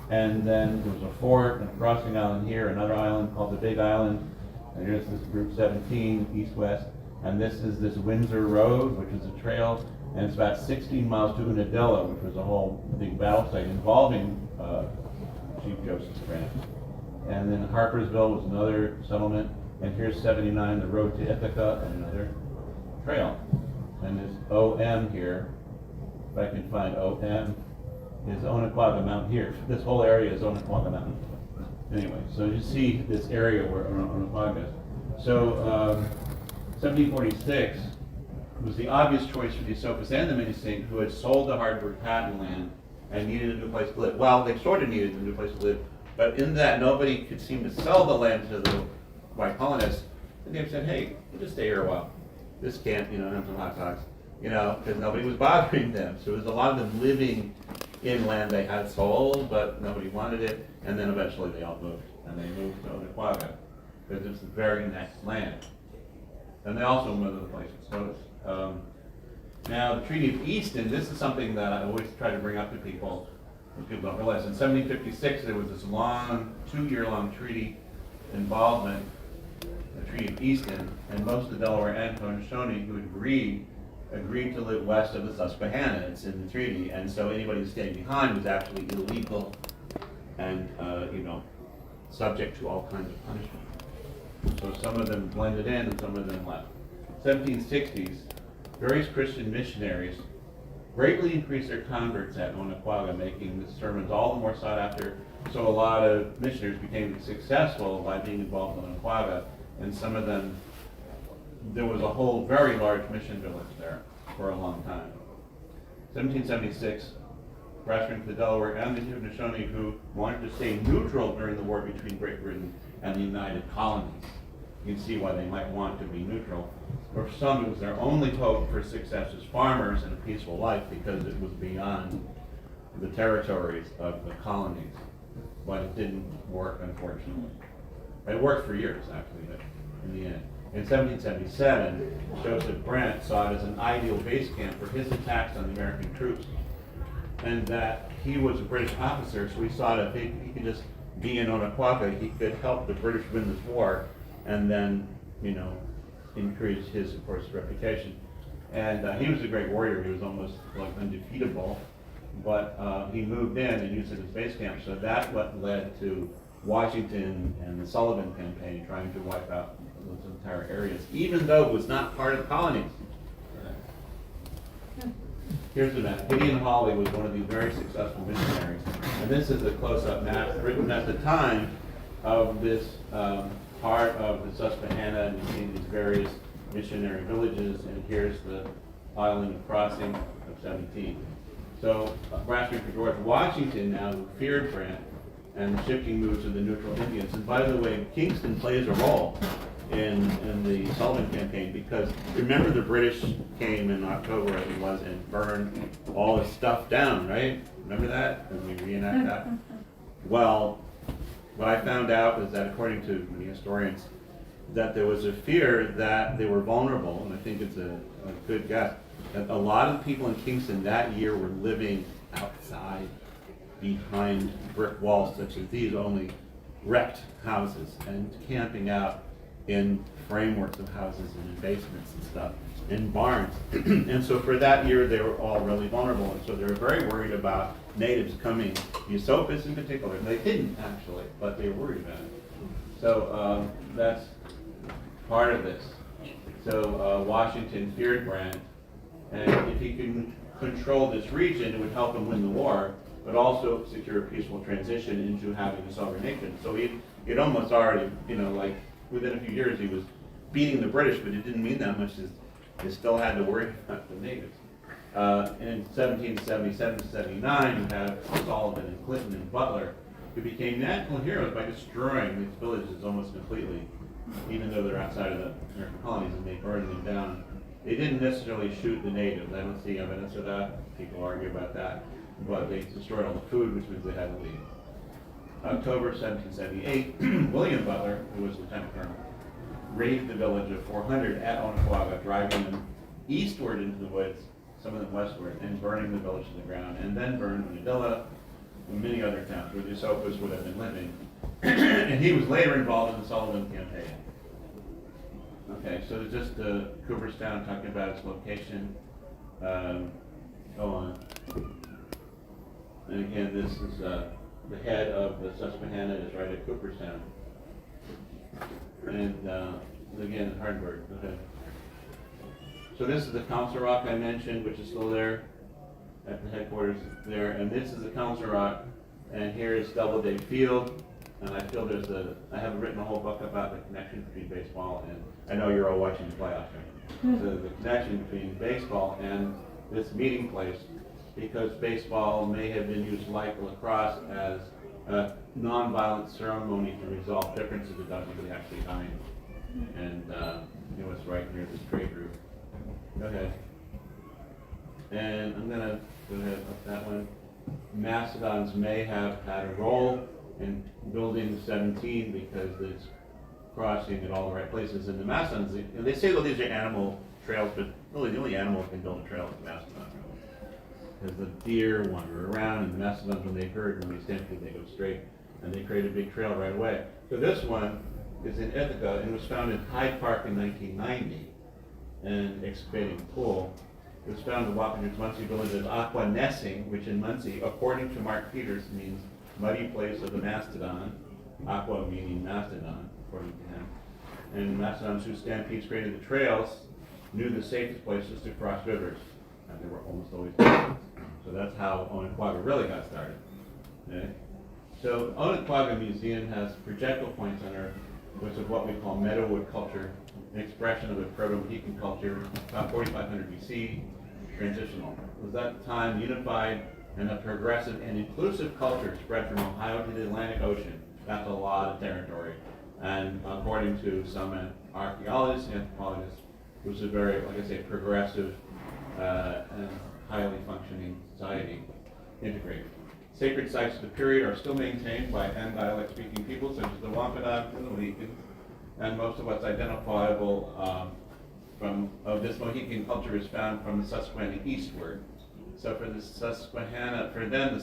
And then there was a fort and a crossing island here, another island called the Big Island. And here's this Route 17, east-west. And this is this Windsor Road, which is a trail. And it's about 16 miles to Unadilla, which was a whole big battle site involving Chief Joseph Grant. And then Harpersville was another settlement. And here's 79, the road to Ithaca, and another trail. And this OM here, if I can find OM, is Onaquaga Mountain here. This whole area is Onaquaga Mountain. Anyway, so you see this area where Onaquaga is. So 1746 was the obvious choice for the Esopus and the Minisink, who had sold the hardwood patent land and needed a new place to live. Well, they sort of needed a new place to live, but in that nobody could seem to sell the land to the white colonists. And they said, hey, we'll just stay here a while. This camp, have some hot dogs, because nobody was bothering them. So it was a lot of them living in land they had sold, but nobody wanted it. And then eventually they all moved, and they moved to Onaquaga because it's the very next land. And they also moved other places. So now the Treaty of Easton, this is something that I always try to bring up to people, and people don't realize. In 1756, there was this long, 2-year-long treaty involvement, the Treaty of Easton, and most of the Delaware and Haudenosaunee who agreed to live west of the Susquehanna. It's in the treaty, and so anybody who stayed behind was actually illegal and subject to all kinds of punishment. So some of them blended in and some of them left. 1760s, various Christian missionaries greatly increased their converts at Onaquaga, making the sermons all the more sought after. So a lot of missionaries became successful by being involved in Onaquaga, and some of them, there was a whole very large mission village there for a long time. 1776, brass ring to the Delaware and the Haudenosaunee, who wanted to stay neutral during the war between Great Britain and the United Colonies. You can see why they might want to be neutral. For some, it was their only hope for success as farmers and a peaceful life because it was beyond the territories of the colonies, but it didn't work, unfortunately. It worked for years, actually, but in the end. In 1777, Joseph Brant saw it as an ideal base camp for his attacks on the American troops, and that he was a British officer, so he saw that if he could just be in Onaquaga, he could help the British win this war, and then, you know, increase his, of course, reputation. And he was a great warrior. He was almost like undefeatable, but he moved in and used it as base camp. So that's what led to Washington and the Sullivan campaign trying to wipe out those entire areas, even though it was not part of the colonies. Here's the map. Gideon Hawley was one of these very successful missionaries, and this is a close-up map written at the time of this part of the Susquehanna, and you see these various missionary villages, and here's the island of crossing of 17. So Brassford for George Washington now, who feared Brant, and the shifting moves of the neutral Indians. And by the way, Kingston plays a role in the Sullivan campaign, because remember the British came in October, as it was, and burned all this stuff down, right? Remember that? And we reenact that? Well, what I found out is that, according to many historians, that there was a fear that they were vulnerable, and I think it's a good guess, that a lot of people in Kingston that year were living outside, behind brick walls such as these, only wrecked houses, and camping out in frameworks of houses and in basements and stuff, in barns. And so for that year, they were all really vulnerable, and so they were very worried about natives coming, the Esopus in particular. They didn't actually, but they were worried about it. So that's part of this. So Washington feared Brant, and if he could control this region, it would help him win the war, but also secure a peaceful transition into having a sovereign nation. So he'd almost already, you know, like within a few years, he was beating the British, but it didn't mean that much. They still had to worry about the natives. In 1777 to 79, you have Sullivan and Clinton and Butler, who became national heroes by destroying these villages almost completely, even though they're outside of the American colonies, and they burned them down. They didn't necessarily shoot the natives. I don't see evidence of that. People argue about that. But they destroyed all the food, which means they had to leave. October 1778, William Butler, who was lieutenant colonel, raided the village of 400 at Onaquaga, driving them eastward into the woods, some of them westward, and burning the village to the ground, and then burned Unadilla and many other towns where the Esopus would have been living. And he was later involved in the Sullivan campaign. Okay, so just Cooperstown, talking about its location. Go on. And again, this is the head of the Susquehanna is right at Cooperstown. And again, Hardenburg. Go ahead. So this is the Council Rock I mentioned, which is still there at the headquarters there. And this is the Council Rock, and here is Doubleday Field. And I feel I haven't written a whole book about the connection between baseball and, I know you're all watching the playoffs, right? So the connection between baseball and this meeting place, because baseball may have been used like lacrosse as a nonviolent ceremony to resolve differences without anybody actually dying. And it was right near this trade route. Go ahead. And I'm gonna go ahead up that one. Mastodons may have had a role in building 17 because it's crossing at all the right places. And the mastodons, they say that these are animal trails, but really the only animal that can build a trail is the mastodon. Because the deer wander around, and the mastodons, when they herd, when they stampede, they go straight, and they create a big trail right away. So this one is in Ithaca, and was found in Hyde Park in 1990, and excavating a pool. It was found in the Wappingers Muncie village of Aquanessing, which in Muncie, according to Mark Peters, means muddy place of the mastodon. Aqua meaning mastodon, according to him. And mastodons whose stampedes created the trails knew the safest places to cross rivers, and they were almost always places. So that's how Onaquaga really got started. Okay? So Onaquaga Museum has projectile points on Earth, which is what we call meadowwood culture, an expression of the Proto-Mohican culture, about 4500 BC, transitional. It was at the time unified and a progressive and inclusive culture spread from Ohio to the Atlantic Ocean. That's a lot of territory. And according to some archaeologists and anthropologists, it was a very, like I say, progressive and highly functioning society. integrate. Sacred sites of the period are still maintained by N dialect-speaking people such as the Wampanoag and the Mohicans, and most of what's identifiable of this Mohican culture is found from the Susquehanna eastward. So for them, the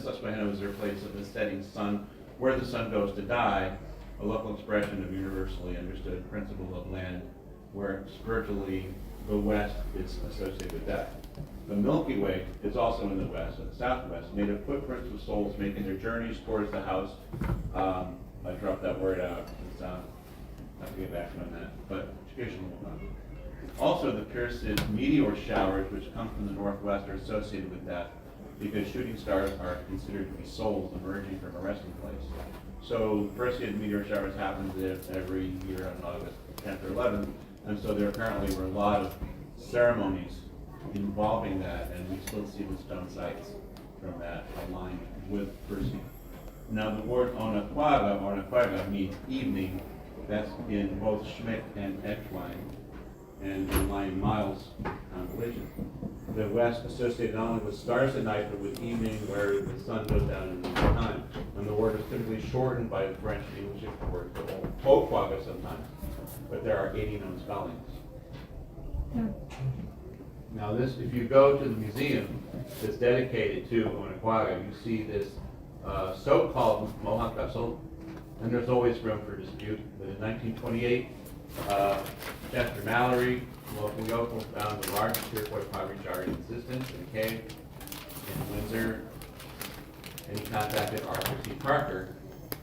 Susquehanna was their place of the setting sun, where the sun goes to die, a local expression of universally understood principle of land, where spiritually the West is associated with death. The Milky Way is also in the west and the southwest, made of footprints of souls making their journeys towards the house. I dropped that word out. It's, I have to get back on that, but traditional. Also, the Persen meteor showers, which come from the northwest, are associated with that because shooting stars are considered to be souls emerging from a resting place. So, Persen meteor showers happen every year on August 10th or 11th, and so there apparently were a lot of ceremonies involving that, and we still see the stone sites from that aligned with Persen. Now, the word Onaquaga means evening. That's in both Schmidt and Etchline, and in line miles compilation. The West associated not only with stars at night, but with evening where the sun goes down in the time. And the word is typically shortened by the French and English word Oquaga sometimes, but there are 80 known spellings. Now this, if you go to the museum that's dedicated to Onaquaga, you see this so-called Mohawk vessel, and there's always room for dispute. But in 1928, Chester Mallory, local yokel, found the largest turquoise pottery jar in existence in a cave in Windsor, and he contacted Arthur C. Parker,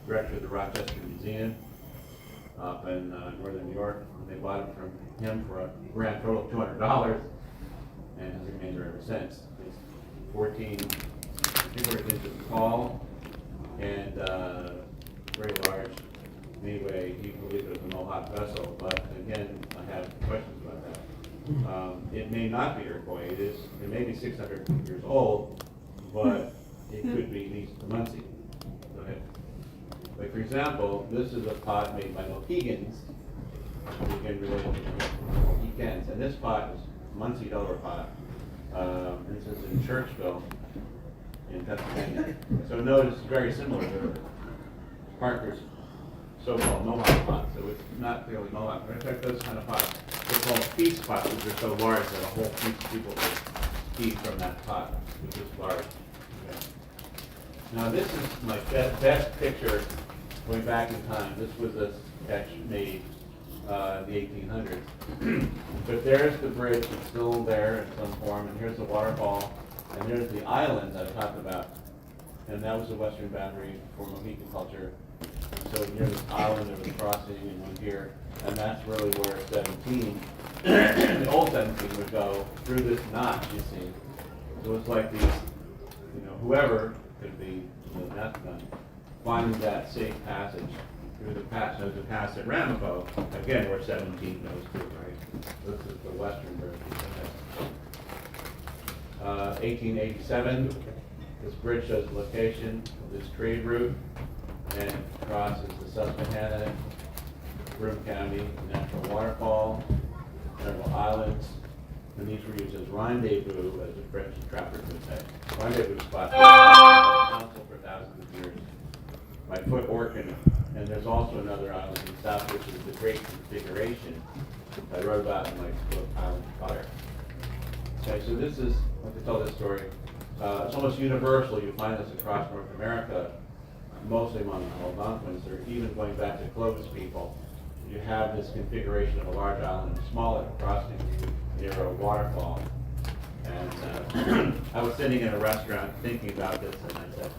director of the Rochester Museum up in northern New York, and they bought it from him for a grand total of $200, and has remained there ever since. It's 14 inches tall and very large. Anyway, you can believe it was a Mohawk vessel, but again, I have questions about that. It may not be Iroquois. It may be 600 years old, but it could be at least Muncie. Go ahead. Like for example, this is a pot made by Mohegans, again related to Mohicans, and this pot is Muncie Delaware pot. This is in Churchville, in Pennsylvania. So notice it's very similar to Parker's so-called Mohawk pot. So it's not clearly Mohawk. But in fact, those kind of pots, they're called feast pots because they're so large that a whole feast of people could eat from that pot, which is large. Okay. Now this is my best picture going back in time. This was a sketch made in the 1800s. But there's the bridge, it's still there in some form, and here's the waterfall, and there's the island that I talked about. And that was the western boundary for Mohican culture. And so near this island there was a crossing and one here, and that's really where 17, the old 17 would go through this notch, you see. So it's like these, whoever could be the Nazca, finding that safe passage through the pass. There's a pass at Ramapough, again, where 17 goes through, right? This is the western version. 1887, this bridge shows the location of this trade route, and crosses the Susquehanna, Broome County, natural waterfall, several islands, and these were used as rendezvous, as the French trappers would say. Rendezvous spots council for thousands of years by foot orchid. And there's also another island in the south, which is the Great Configuration. I wrote about in my book, Island of Fire. Okay, so this is, I have to tell this story. It's almost universal. You find this across North America, mostly among the Algonquins, or even going back to Clovis people. You have this configuration of a large island and a smaller crossing near a waterfall. And I was sitting in a restaurant thinking about this, and I said,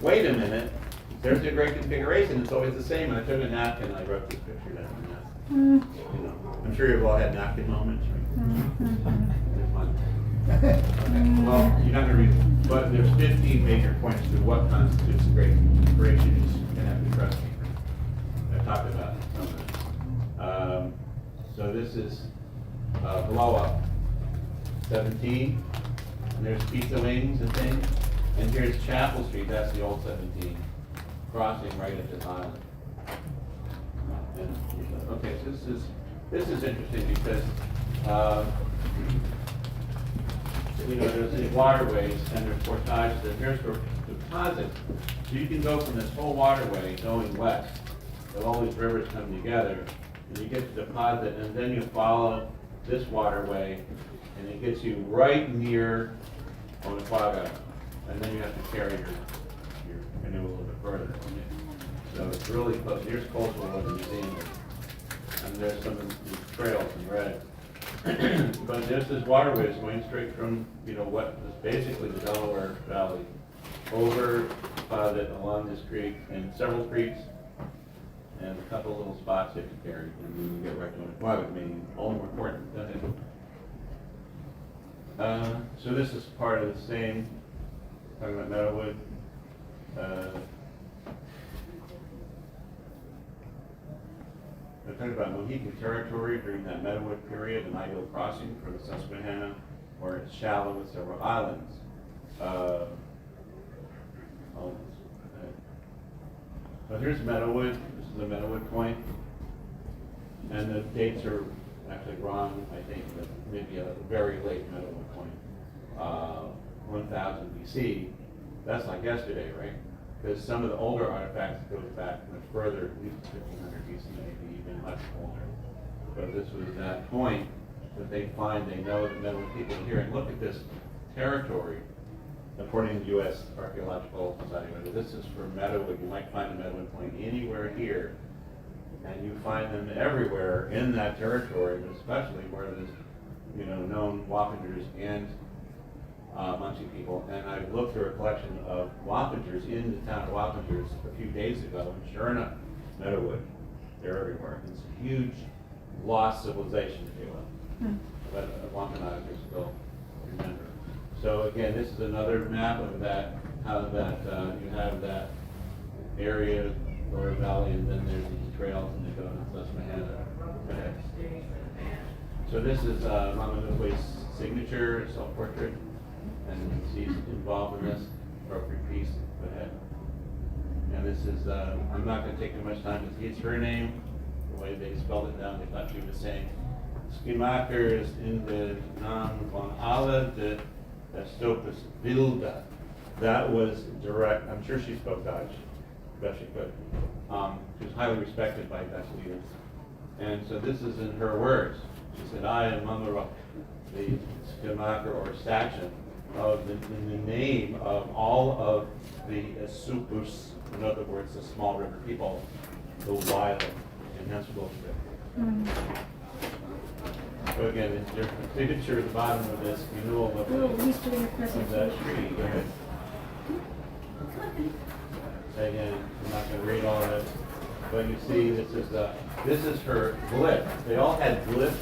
wait a minute, there's the Great Configuration, it's always the same. And I took a napkin and I wrote this picture down. I'm sure you've all had napkin moments, right? They're fun. Okay, well, you're not going to read it, but there's 15 major points to what constitutes a Great Configuration. You're going to have to trust me. I've talked about some of this. So this is blow up 17, and there's pizza wings and things, and here's Chapel Street, that's the old 17, crossing right at this island. And, okay, so this is interesting because you know, there's these waterways and there's portages, and here's where deposits. So you can go from this whole waterway going west, with all these rivers come together, and you get to deposit, and then you follow this waterway, and it gets you right near Onaquaga, and then you have to carry your canoe a little bit further. So it's really close. Here's Coastal Water Museum, and there's some of these trails in red. But there's this waterway that's going straight from, you know, what is basically the Delaware Valley, over deposit along this creek, and several creeks, and a couple of little spots that you carry, and then you get right to Onaquaga, meaning all more important. Go ahead. So this is part of the same, talking about Meadowood. They're talking about Mohican territory during that Meadowood period, an ideal crossing for the Susquehanna, where it's shallow with several islands. So here's Meadowood. This is a Meadowood point, and the dates are actually wrong. I think that maybe a very late Meadowood point, 1000 BC. That's like yesterday, right? Because some of the older artifacts goes back much further, at least 1500 BC, maybe even much older. But this was that point that they find, they know that Meadowood people are here. And look at this territory, according to U.S. Archaeological Society. This is for Meadowood. You might find a Meadowood point anywhere here, and you find them everywhere in that territory, but especially where there's, you know, known Wappingers and Muncie people. And I looked through a collection of Wappingers in the town of Wappingers a few days ago, and sure enough, Meadowood, they're everywhere. It's a huge lost civilization, if you will. But Wampanoag is still remembered. So again, this is another map of that, how that you have that area, Lower Valley, and then there's these trails, and they go to Susquehanna. Okay. So this is Ramapough's signature, self-portrait, and you can see he's involved in this appropriate piece. Go ahead. And this is, I'm not going to take too much time to see it's her name. The way they spelled it down, they thought she was saying, Schumacher is in the naam van alle de Estopus Wilde. That was direct, I'm sure she spoke Dutch, best she could. She was highly respected by Dutch leaders. And so this is in her words. She said, I am Mamara, the Schumacher or statue of in the name of all of the Esupus, in other words, the small river people, the wild, and hence we'll So again, it's your signature at the bottom of this renewal of that tree. Go ahead. Again, I'm not going to read all of it, but you see this is her glyph. They all had glyphs.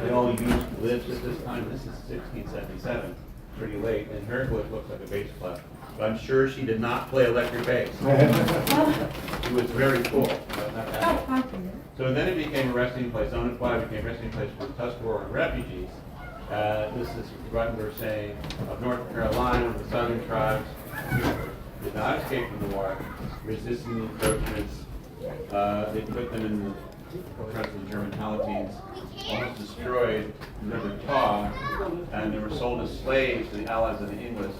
They all used glyphs at this time. This is 1677, pretty late, and her glyph looks like a bass clef. But I'm sure she did not play electric bass. It was very cool. So then it became a resting place. Onaquaga became a resting place for Tuscaroran refugees. This is what we're saying of North Carolina, the southern tribes did not escape from the war, resisting the encroachments. They put them in the front of the German Palatines, almost destroyed the River Taw, and they were sold as slaves to the Allies and the English.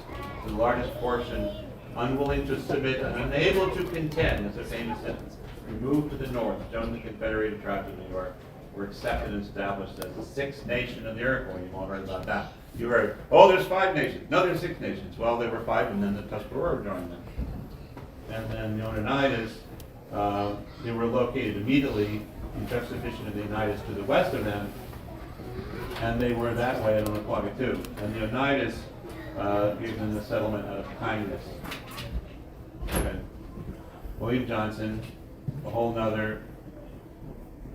The largest portion, unwilling to submit and unable to contend, is a famous sentence, removed to the north, joined the Confederated tribes of New York, were accepted and established as the sixth nation of the Iroquois. You've all heard about that. You heard, oh, there's 5 nations. No, there's 6 nations. Well, there were 5, and then the Tuscarora joined them. And then the Oneidas, they were located immediately in juxtaposition of the Oneidas to the west of them, and they were that way in Onaquaga too. And the Oneidas gave them the settlement out of kindness. Okay. William Johnson, a whole nother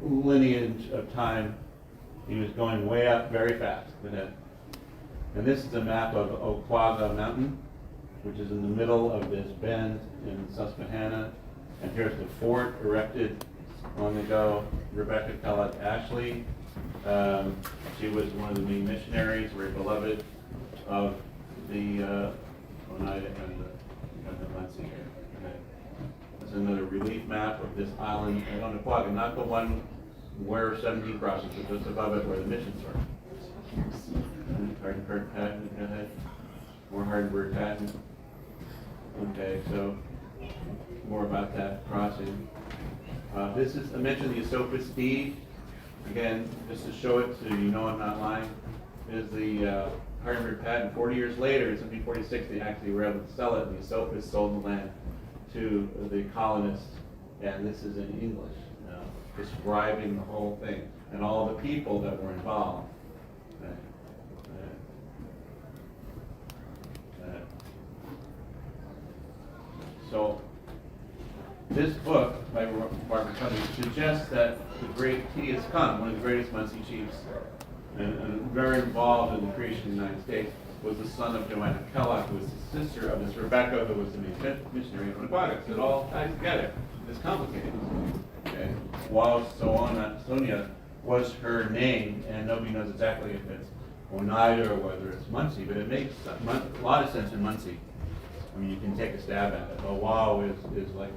lineage of time. He was going way up very fast with it. And this is a map of Oquaga Mountain, which is in the middle of this bend in Susquehanna. And here's the fort erected long ago. Rebecca Kellett Ashley. She was one of the main missionaries, very beloved of the Oneida and the Muncie here. Okay. This is another relief map of this island at Onaquaga, not the one where 17 crosses, but just above it where the missions were. more hardware patent. Okay, so more about that crossing. This is, I mentioned the Esopus deed. Again, just to show it so you know I'm not lying, is the hardware patent. 40 years later, in 1746, they actually were able to sell it, and the Esopus sold the land to the colonists, and this is in English, describing the whole thing and all the people that were involved. So this book by Barbara Covey suggests that the great Tedious Khan, one of the greatest Munsee chiefs, and very involved in the creation of the United States, was the son of Joanna Kellogg, who was the sister of this Rebecca, who was the main missionary of Lunaape. So it all ties together. It's complicated. Okay. While Sonia was her name, and nobody knows exactly if it's Oneida or whether it's Munsee, but it makes a lot of sense in Munsee. I mean, you can take a stab at it. Oh, wow is like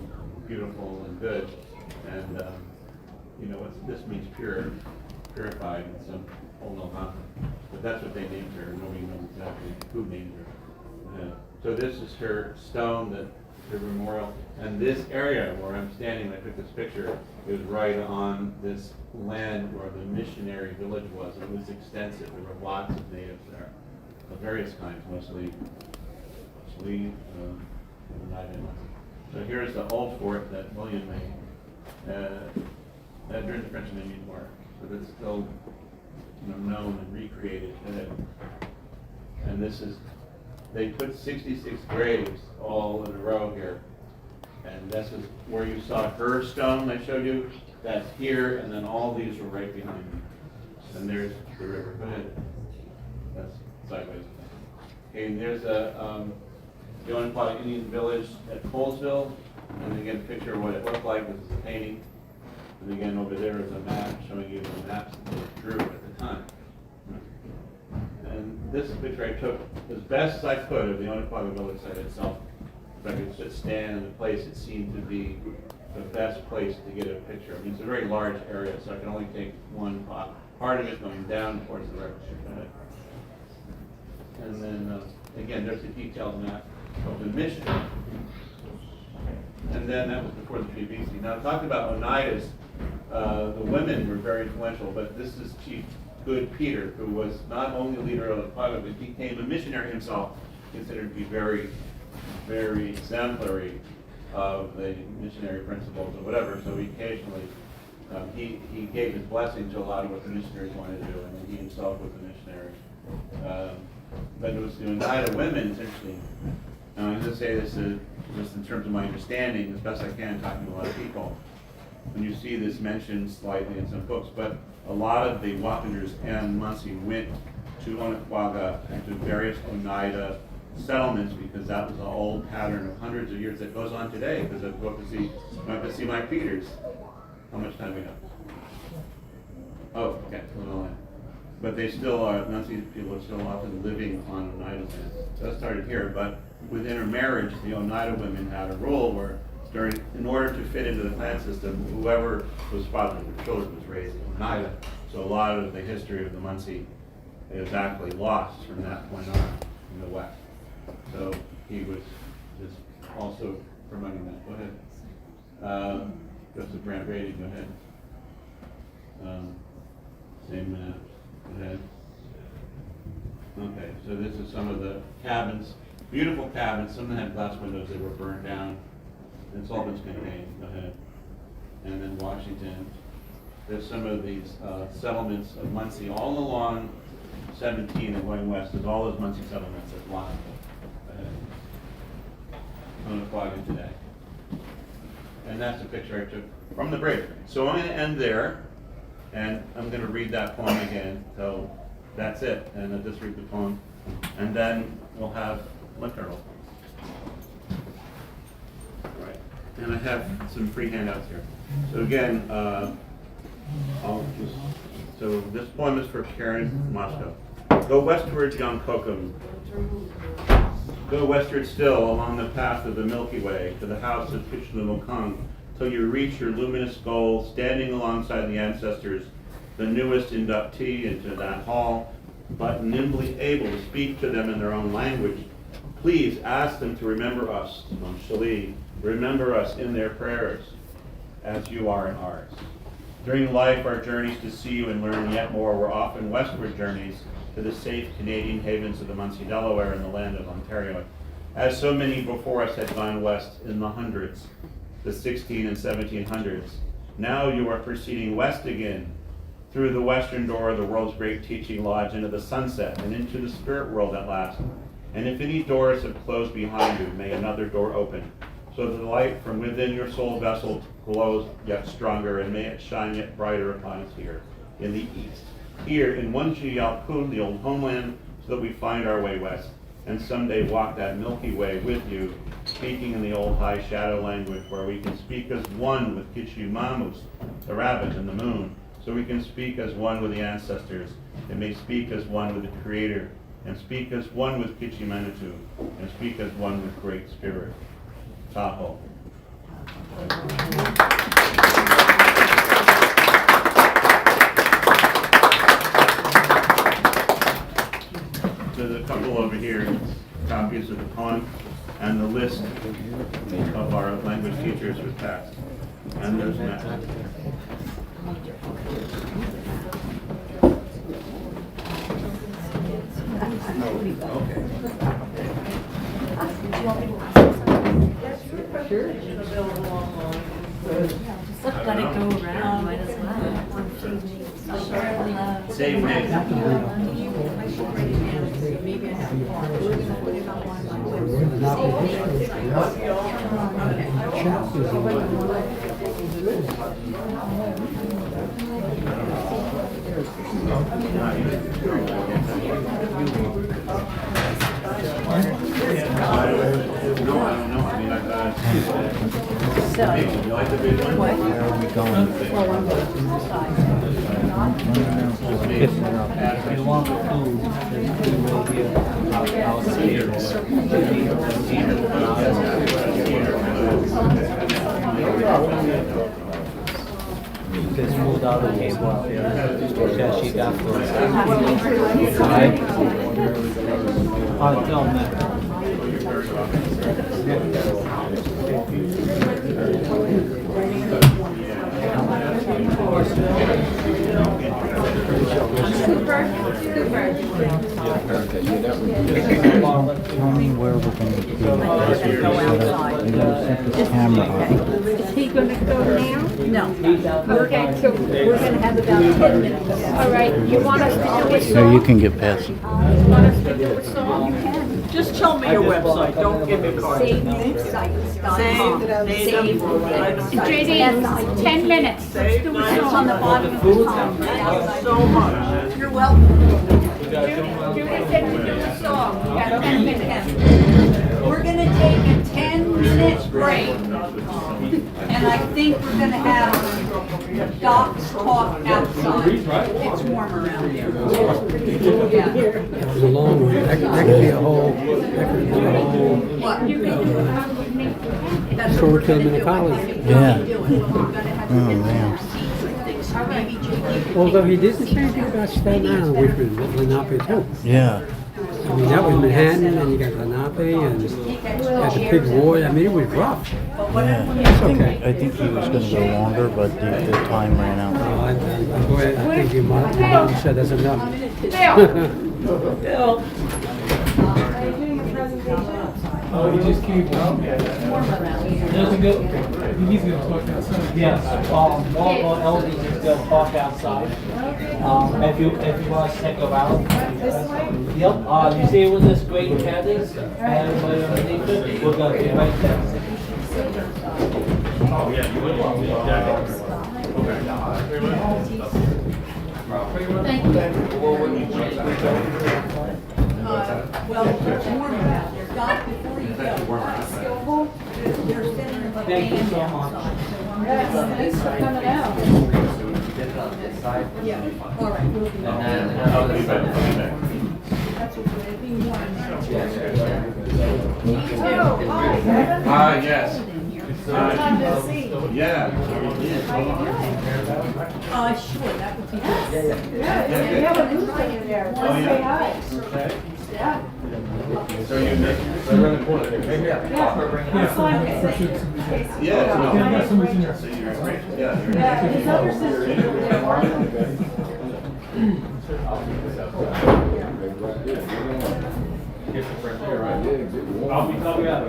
beautiful and good, and you know this means pure, purified in some old Algonquin. But that's what they named her. Nobody knows exactly who named her. So this is her stone, her memorial, and this area where I'm standing, when I took this picture, is right on this land where the missionary village was. It was extensive. There were lots of natives there, of various kinds, mostly. So here's the old fort that William made during the French and Indian War. So that's still known and recreated today. And this is, they put 66 graves all in a row here. And this is where you saw her stone I showed you. That's here, and then all these were right behind me. And there's the river. Go ahead. That's sideways. Okay, and there's a the Lunaape Indian village at Colesville, and again, a picture of what it looked like. This is a painting, and again, over there is a map showing you the maps that they drew at the time. And this picture I took as best as I could of the Lunaape village site itself. If I could just stand in the place, it seemed to be the best place to get a picture. I mean, it's a very large area, so I can only take one part of it going down towards the river. And then, again, there's a detailed map of the mission. And then that was before the BBC. Now, talking about Oneidas, the women were very influential, but this is Chief Good Peter, who was not only leader of the Paga, but became a missionary himself, considered to be very, very exemplary of the missionary principles or whatever. So he occasionally, he gave his blessing to a lot of what the missionaries wanted to do, and then he himself was a missionary. But it was the Oneida women, it's interesting. Now, I'm going to say this just in terms of my understanding, as best I can, talking to a lot of people. When you see this mentioned slightly in some books, but a lot of the Wapenders and Munsee went to Onondaga and to various Oneida settlements because that was an old pattern of hundreds of years that goes on today. Because I go to see Mike Peters. How much time do we have? Oh, okay, a little land. But they still are, Munsee people are still often living on Oneida land. That started here, but with intermarriage, the Oneida women had a rule where in order to fit into the clan system, whoever was fathering their children was raised in Oneida. So a lot of the history of the Munsee is actually lost from that point on in the West. So he was just also promoting that. Go ahead. Joseph Grant Brady, go ahead. Same map. Go ahead. Okay, so this is some of the cabins. Beautiful cabins. Some of them had glass windows that were burned down. It's all been contained. Go ahead. And then Washington. There's some of these settlements of Munsee all along 17 and going west. There's all those Munsee settlements that lie. I'm going to plug in today. And that's the picture I took from the bridge. So I'm going to end there, and I'm going to read that poem again. So that's it, and I'll just read the poem, and then we'll have maternal. All right. And I have some free handouts here. So again, so this poem is for Karen Moscow. Go westward, young Kokum. Go westward still along the path of the Milky Way to the house of Pritchard, till you reach your luminous goal, standing alongside the ancestors, the newest inductee into that hall, but nimbly able to speak to them in their own language Please ask them to remember us, Shali, remember us in their prayers as you are in ours. During life, our journeys to see you and learn yet more were often westward journeys to the safe Canadian havens of the Munsee Delaware and the land of Ontario, as so many before us had gone west in the hundreds, the 16 and 1700s. Now you are proceeding west again, through the western door of the world's great teaching lodge into the sunset and into the spirit world at last. And if any doors have closed behind you, may another door open, so that the light from within your soul vessel glows yet stronger, and may it shine yet brighter upon us here in the east. Here in Lunaape, the old homeland, so that we find our way west, and someday walk that Milky Way with you, speaking in the old high shadow language, where we can speak as one with Kichimamus, the rabbit and the moon, so we can speak as one with the ancestors, and may speak as one with the Creator, and speak as one with Kichimanitu, and speak as one with Great Spirit. Tahoe. There's a couple over here, copies of the poem, and the list of our language teachers was passed. And there's Matt. Let it go around, might as well. Save names. Maybe I have we're gonna put it up on my No, I don't know. I mean, I So, you like the big one? what? Where are we going? Well, I'm going to the side. If you want food, we will here. I'll see Just moved out of the table up there. Yeah, she got food. Right? Oh, no, man. Tell me where we're going to be. Go outside. I'm going to set this camera up. Is he gonna go now? No. Okay, so, We're gonna have about 10 minutes. all right, you want us to do a So song? you can get past it. You want us to do a song? Just tell me your website, don't give me cards. SaveNameSites.com. Save JD, 10 minutes. Let's do a It's on song. the bottom of the phone. Thanks so much. You're welcome. Judy said to do a song. We got 10 minutes. We're gonna take a 10-minute break. And I think we're gonna have docs talk outside. It's warm around here. Yeah. That was a long one. That could be a whole, What? You can do it with me. That's So what we're we're gonna killing do. the college. I think Yeah. we're gonna do it. We're gonna have to Oh, get man. some seats and things. So maybe Jake, although he didn't say anything about Staten Island, which was Lunaape too. Yeah. I mean, that was Manhattan, and you got Lunaape, and got the big war. I mean, it was rough. Yeah. I think he was going to go longer, but the time ran out. I'm glad, I think you, Mark, you said that's enough. Bill, Oh, he just came down. Doesn't go. He's gonna talk outside. Yes, all the elders is gonna talk outside. If you want to take a round. Yep, you see it with this great cabins, and everybody underneath it, we're gonna be right there. Oh, yeah, you would want well, it's warm out there. Doc, before you go, they're sending a Thank you band so much. outside. thanks for coming out. Yeah, all right. We'll be back. I'll be back. Yes. Yeah. Sure, that would be good. Yeah, you have a booth in there. Oh, yeah. Say hi. Yeah. So you make, right around the corner. Maybe Yeah, Yeah, no. yeah, somebody's in there. So you're, yeah, His other sister, I'll be coming out.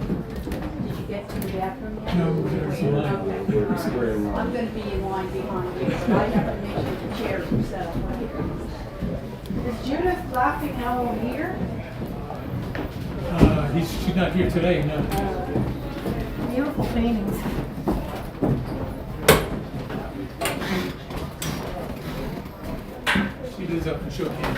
Did you get to the bathroom yet? No, there's a line. Okay. I'm gonna be in line behind you, so I have to make sure the chairs are set up right here. is Judith laughing now here? She's not here today, no. Beautiful paintings. She lives up in Showcase.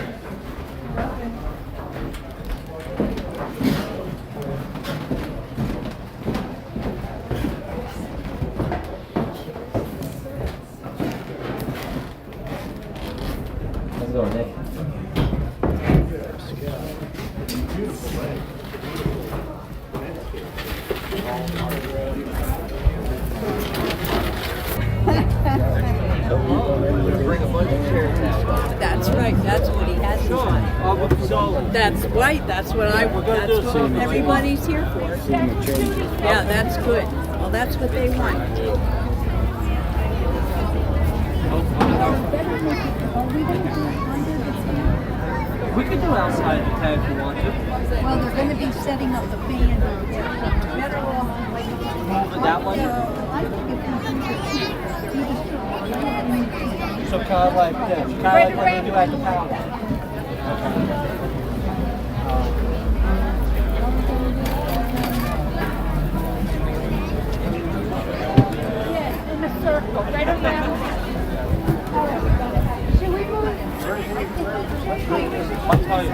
Let's go, Nick. That's right, that's what he has in mind. That's right, that's what everybody's here for. Yeah, that's good. Well, that's what they want. We could do outside the tent if you want to. Well, they're gonna be setting up the band over there, so we're better off like. With that one? So kind of like this, kind of like what they do at the palace. Yeah, in the circle, right around. Should we move? I'll tell you.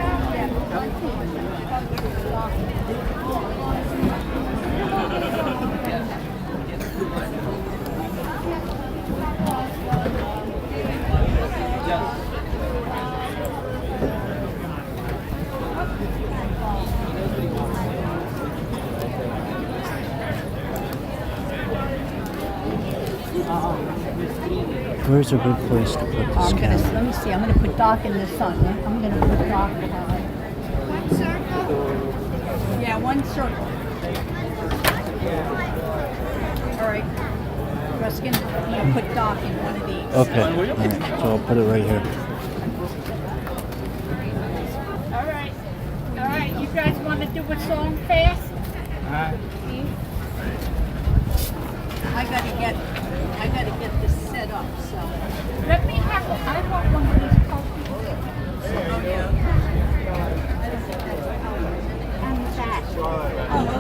Where's a good place to put this I'm gonna, camera? let me see, I'm gonna put Doc in the sun. I'm gonna put Doc behind. One circle? Yeah, one circle. All right. Ruskin, I'm gonna put Doc in one of these. Okay, all right, so I'll put it right here. All right, you guys want to do a song fast? I gotta get this set up, so. Let me have, I want one of these copies. Oh, yeah. And that. Oh,